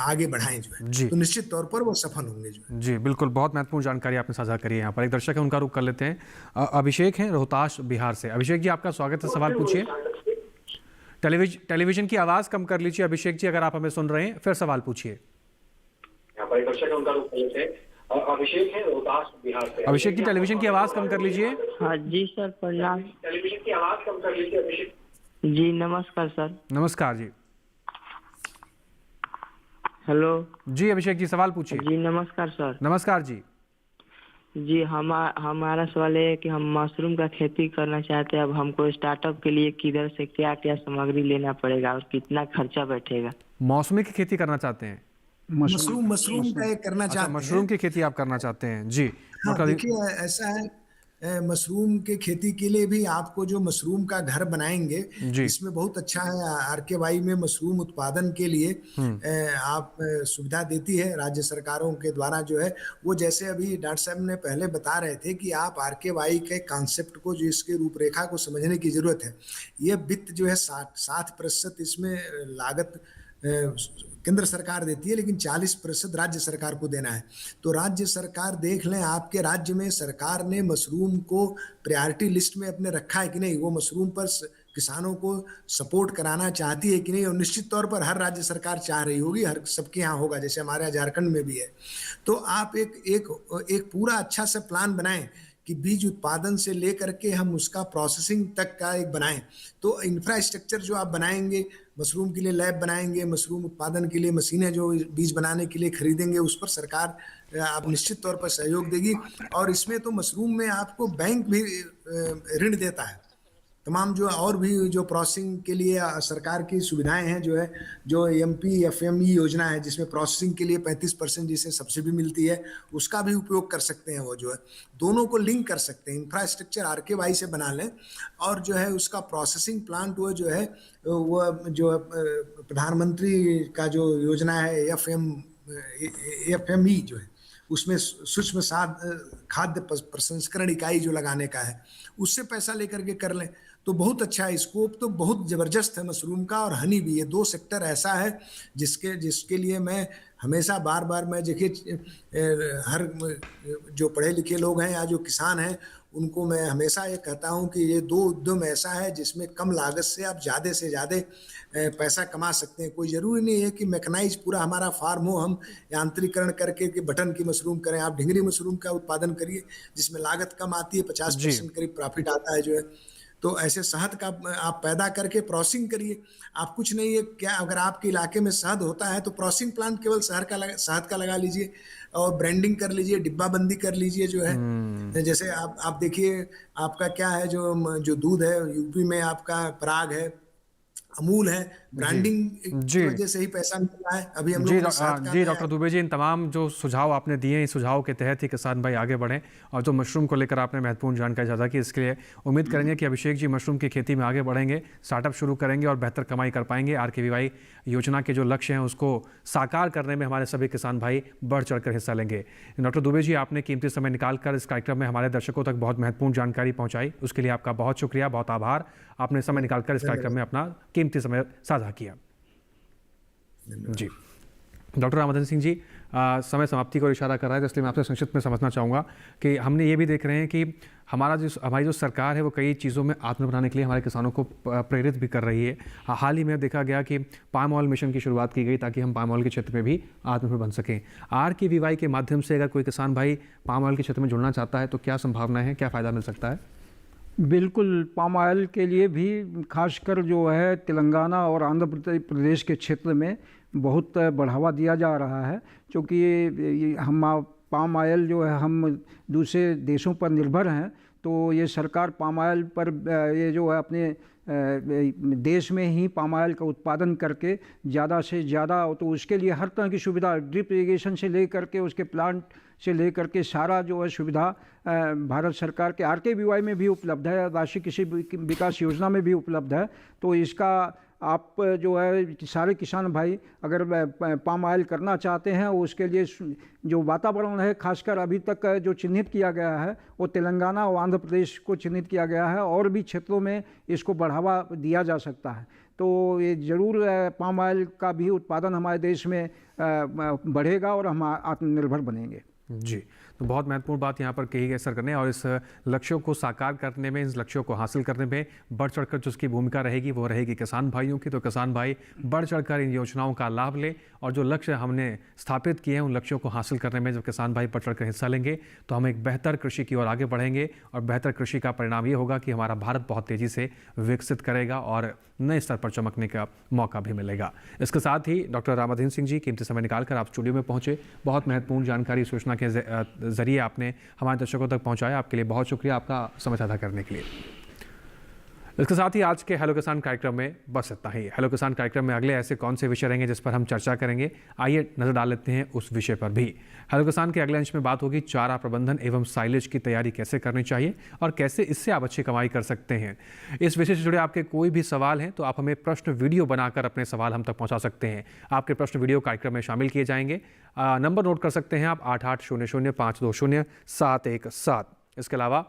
आगे बढ़ाएं जो है। तो निश्चित तौर पर वो सफल होंगे जो है। जी बिल्कुल, बहुत महत्वपूर्ण जानकारी आपने साझा करी है। यहाँ पर एक दर्शक है, उनका रुख कर लेते हैं। अभिषेक हैं रोहतास बिहार से। अभिषेक जी आपका स्वागत है, सवाल पूछिए। टेलीविजन की आवाज कम कर लीजिए अभिषेक जी, अगर आप हमें सुन रहे हैं फिर सवाल पूछिए। अभिषेक है रोहतास बिहार से। अभिषेक जी टेलीविजन की आवाज कम कर लीजिए। हाँ जी सर, प्रणाम। टेलीविजन की आवाज कम कर लीजिए अभिषेक जी। नमस्कार सर। नमस्कार जी। हेलो जी अभिषेक जी सवाल पूछिए। जी नमस्कार सर। नमस्कार जी। जी हमारा सवाल है कि हम मशरूम का खेती करना चाहते हैं। अब हमको स्टार्टअप के लिए किधर से क्या क्या सामग्री लेना पड़ेगा और कितना खर्चा बैठेगा? मौसमी की खेती करना चाहते हैं? मशरूम का करना चाहते हैं। मशरूम की खेती आप करना चाहते हैं जी। हाँ, देखिए ऐसा है, मशरूम के खेती के लिए भी आपको जो मशरूम का घर बनाएंगे इसमें बहुत अच्छा है। आरकेवाई में मशरूम उत्पादन के लिए आप सुविधा देती है राज्य सरकारों के द्वारा जो है वो। जैसे अभी डॉक्टर साहब ने पहले बता रहे थे कि आप आरकेवाई के कॉन्सेप्ट को, जो इसके रूपरेखा को समझने की जरूरत है। ये वित्त जो है 60% इसमें लागत केंद्र सरकार देती है, लेकिन 40% राज्य सरकार को देना है। तो राज्य सरकार देख लें आपके राज्य में सरकार ने मशरूम को प्रायोरिटी लिस्ट में अपने रखा है कि नहीं, वो मशरूम पर किसानों को सपोर्ट कराना चाहती है कि नहीं। और निश्चित तौर पर हर राज्य सरकार चाह रही होगी, हर सबके यहाँ होगा, जैसे हमारे यहाँ झारखंड में भी है। तो आप एक पूरा अच्छा सा प्लान बनाएं कि बीज उत्पादन से लेकर के हम उसका प्रोसेसिंग तक का एक बनाएं। तो इंफ्रास्ट्रक्चर जो आप बनाएंगे मशरूम के लिए लैब बनाएंगे, मशरूम उत्पादन के लिए मशीनें जो बीज बनाने के लिए खरीदेंगे, उस पर सरकार आप निश्चित तौर पर सहयोग देगी। और इसमें तो मशरूम में आपको बैंक भी ऋण देता है। तमाम जो और भी जो प्रोसेसिंग के लिए सरकार की सुविधाएं हैं, जो है जो MPFME योजना है, जिसमें प्रोसेसिंग के लिए 35% जिसे सब्सिडी मिलती है, उसका भी उपयोग कर सकते हैं। वो जो है दोनों को लिंक कर सकते हैं, इंफ्रास्ट्रक्चर RKY से बना लें और जो है उसका प्रोसेसिंग प्लांट वो जो है वो जो प्रधानमंत्री का जो योजना है FME जो है, उसमें सूक्ष्म खाद्य प्रसंस्करण इकाई जो लगाने का है, उससे पैसा लेकर के कर लें तो बहुत अच्छा है। स्कोप तो बहुत ज़बरदस्त है मशरूम का और हनी भी। ये 2 सेक्टर ऐसा है जिसके लिए मैं हमेशा बार बार मैं देखिए हर जो पढ़े लिखे लोग हैं या जो किसान हैं उनको मैं हमेशा ये कहता हूं कि ये 2 उद्यम ऐसा है जिसमें कम लागत से आप ज़्यादा से ज़्यादा पैसा कमा सकते हैं। कोई ज़रूरी नहीं है कि मैकेनाइज पूरा हमारा फार्म हो, हम यांत्रिकरण करके कि बटन की मशरूम करें। आप ढिंगरी मशरूम का उत्पादन करिए जिसमें लागत कम आती है, 50% करीब प्रॉफिट आता है जो है। तो ऐसे शहद का आप पैदा करके प्रोसेसिंग करिए। आप कुछ नहीं है क्या, अगर आपके इलाके में शहद होता है तो प्रोसेसिंग प्लांट केवल शहद का लगा लीजिए और ब्रांडिंग कर लीजिए, डिब्बा बंदी कर लीजिए जो है। जैसे आप देखिए आपका क्या है जो दूध है, यूपी में आपका पराग है, अमूल है, ब्रांडिंग की वजह से ही पैसा मिल रहा है। अभी हम लोग जी डॉक्टर दुबे जी, इन तमाम जो सुझाव आपने दिए, इस सुझाव के तहत ही किसान भाई आगे बढ़ें। और जो मशरूम को लेकर आपने महत्वपूर्ण जानकारी साझा की, इसके लिए उम्मीद करेंगे कि अभिषेक जी मशरूम की खेती में आगे बढ़ेंगे, स्टार्टअप शुरू करेंगे और बेहतर कमाई कर पाएंगे। RKVY योजना के जो लक्ष्य हैं उसको साकार करने में हमारे सभी किसान भाई बढ़ चढ़कर हिस्सा लेंगे। डॉक्टर दुबे जी, आपने कीमती समय निकालकर इस कार्यक्रम में हमारे दर्शकों तक बहुत महत्वपूर्ण जानकारी पहुँचाई, उसके लिए आपका बहुत शुक्रिया, बहुत आभार। आपने समय निकालकर इस कार्यक्रम में अपना कीमती समय साझा किया। जी डॉक्टर रामाधन सिंह जी, समय समाप्ति को इशारा कर रहा है, तो इसलिए मैं आपसे संक्षिप्त में समझना चाहूँगा कि हमने ये भी देख रहे हैं कि हमारी जो सरकार है वो कई चीज़ों में आत्मनिर्भर बनाने के लिए हमारे किसानों को प्रेरित भी कर रही है। हाल ही में देखा गया कि पाम ऑयल मिशन की शुरुआत की गई ताकि हम पाम ऑयल के क्षेत्र में भी आत्मनिर्भर बन सकें। RKVY के माध्यम से अगर कोई किसान भाई पाम ऑयल के क्षेत्र में जुड़ना चाहता है तो क्या संभावनाएं हैं, क्या फ़ायदा मिल सकता है? बिल्कुल, पाम ऑयल के लिए भी खासकर जो है तेलंगाना और आंध्र प्रदेश के क्षेत्र में बहुत बढ़ावा दिया जा रहा है, क्योंकि हम पाम ऑयल जो है हम दूसरे देशों पर निर्भर हैं। तो ये सरकार पाम ऑयल पर ये जो है अपने देश में ही पाम ऑयल का उत्पादन करके ज़्यादा से ज़्यादा, तो उसके लिए हर तरह की सुविधा, ड्रिप इरिगेशन से लेकर के उसके प्लांट से लेकर के सारा जो है सुविधा भारत सरकार के RKVY में भी उपलब्ध है, राष्ट्रीय कृषि विकास योजना में भी उपलब्ध है। तो इसका आप जो है सारे किसान भाई अगर पाम ऑयल करना चाहते हैं, उसके लिए जो वातावरण है खासकर अभी तक जो चिन्हित किया गया है वो तेलंगाना और आंध्र प्रदेश को चिन्हित किया गया है, और भी क्षेत्रों में इसको बढ़ावा दिया जा सकता है। तो ये ज़रूर पाम ऑयल का भी उत्पादन हमारे देश में बढ़ेगा और हम आत्मनिर्भर बनेंगे। जी, तो बहुत महत्वपूर्ण बात यहाँ पर कही गई सरकार ने, और इस लक्ष्यों को साकार करने में, इस लक्ष्यों को हासिल करने में बढ़ चढ़कर जो उसकी भूमिका रहेगी वो रहेगी किसान भाइयों की। तो किसान भाई बढ़ चढ़कर इन योजनाओं का लाभ लें, और जो लक्ष्य हमने स्थापित किए हैं उन लक्ष्यों को हासिल करने में जब किसान भाई बढ़ चढ़कर हिस्सा लेंगे तो हम एक बेहतर कृषि की ओर आगे बढ़ेंगे, और बेहतर कृषि का परिणाम ये होगा कि हमारा भारत बहुत तेज़ी से विकसित करेगा और नए स्तर पर चमकने का मौका भी मिलेगा। इसके साथ ही डॉक्टर रामाधन सिंह जी, कीमती समय निकालकर आप स्टूडियो में पहुंचे, बहुत महत्वपूर्ण जानकारी सूचना के जरिए आपने हमारे दर्शकों तक पहुंचाया, आपके लिए बहुत शुक्रिया, आपका समय साझा करने के लिए। इसके साथ ही आज के हेलो किसान कार्यक्रम में बस इतना ही। हेलो किसान कार्यक्रम में अगले ऐसे कौन से विषय रहेंगे जिस पर हम चर्चा करेंगे, आइए नजर डाल लेते हैं उस विषय पर भी। हेलो किसान के अगले अंश में बात होगी चारा प्रबंधन एवं साइलेज की तैयारी कैसे करनी चाहिए और कैसे इससे आप अच्छी कमाई कर सकते हैं। इस विषय से जुड़े आपके कोई भी सवाल हैं तो आप हमें प्रश्न वीडियो बनाकर अपने सवाल हम तक पहुँचा सकते हैं। आपके प्रश्न वीडियो कार्यक्रम में शामिल किए जाएंगे। नंबर नोट कर सकते हैं आप 8800520717। इसके अलावा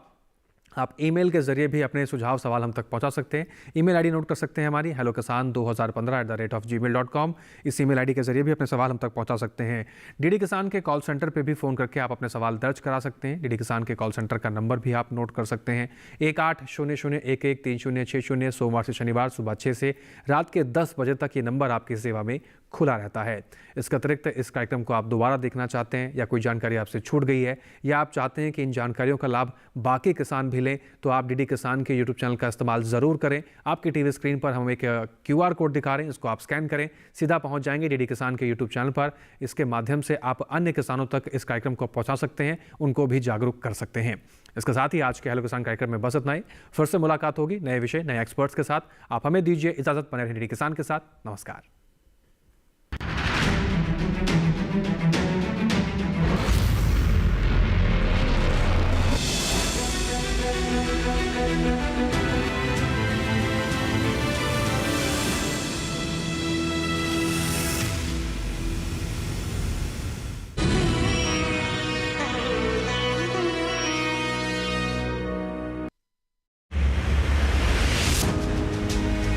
आप ईमेल के जरिए भी अपने सुझाव सवाल हम तक पहुंचा सकते हैं। ईमेल आईडी नोट कर सकते हैं हमारी hellokisan2015@gmail.com। इस ईमेल आईडी के जरिए भी अपने सवाल हम तक पहुंचा सकते हैं। डीडी किसान के कॉल सेंटर पे भी फ़ोन करके आप अपने सवाल दर्ज करा सकते हैं। डीडी किसान के कॉल सेंटर का नंबर भी आप नोट कर सकते हैं 1800113060, सोमवार से शनिवार सुबह 6 से रात के 10 बजे तक ये नंबर आपकी सेवा में खुला रहता है। इसके अतिरिक्त इस कार्यक्रम को आप दोबारा देखना चाहते हैं या कोई जानकारी आपसे छूट गई है या आप चाहते हैं कि इन जानकारियों का लाभ बाकी किसान भी लें तो आप डीडी किसान के यूट्यूब चैनल का इस्तेमाल ज़रूर करें। आपकी टीवी स्क्रीन पर हम एक QR कोड दिखा रहे हैं, इसको आप स्कैन करें, सीधा पहुंच जाएंगे डीडी किसान के यूट्यूब चैनल पर। इसके माध्यम से आप अन्य किसानों तक इस कार्यक्रम को पहुंचा सकते हैं, उनको भी जागरूक कर सकते हैं। इसके साथ ही आज के हेलो किसान कार्यक्रम में बस इतना ही। फिर से मुलाकात होगी नए विषय, नए एक्सपर्ट्स के साथ। आप हमें दीजिए इजाजत, बने रहिए डीडी किसान के साथ। नमस्कार।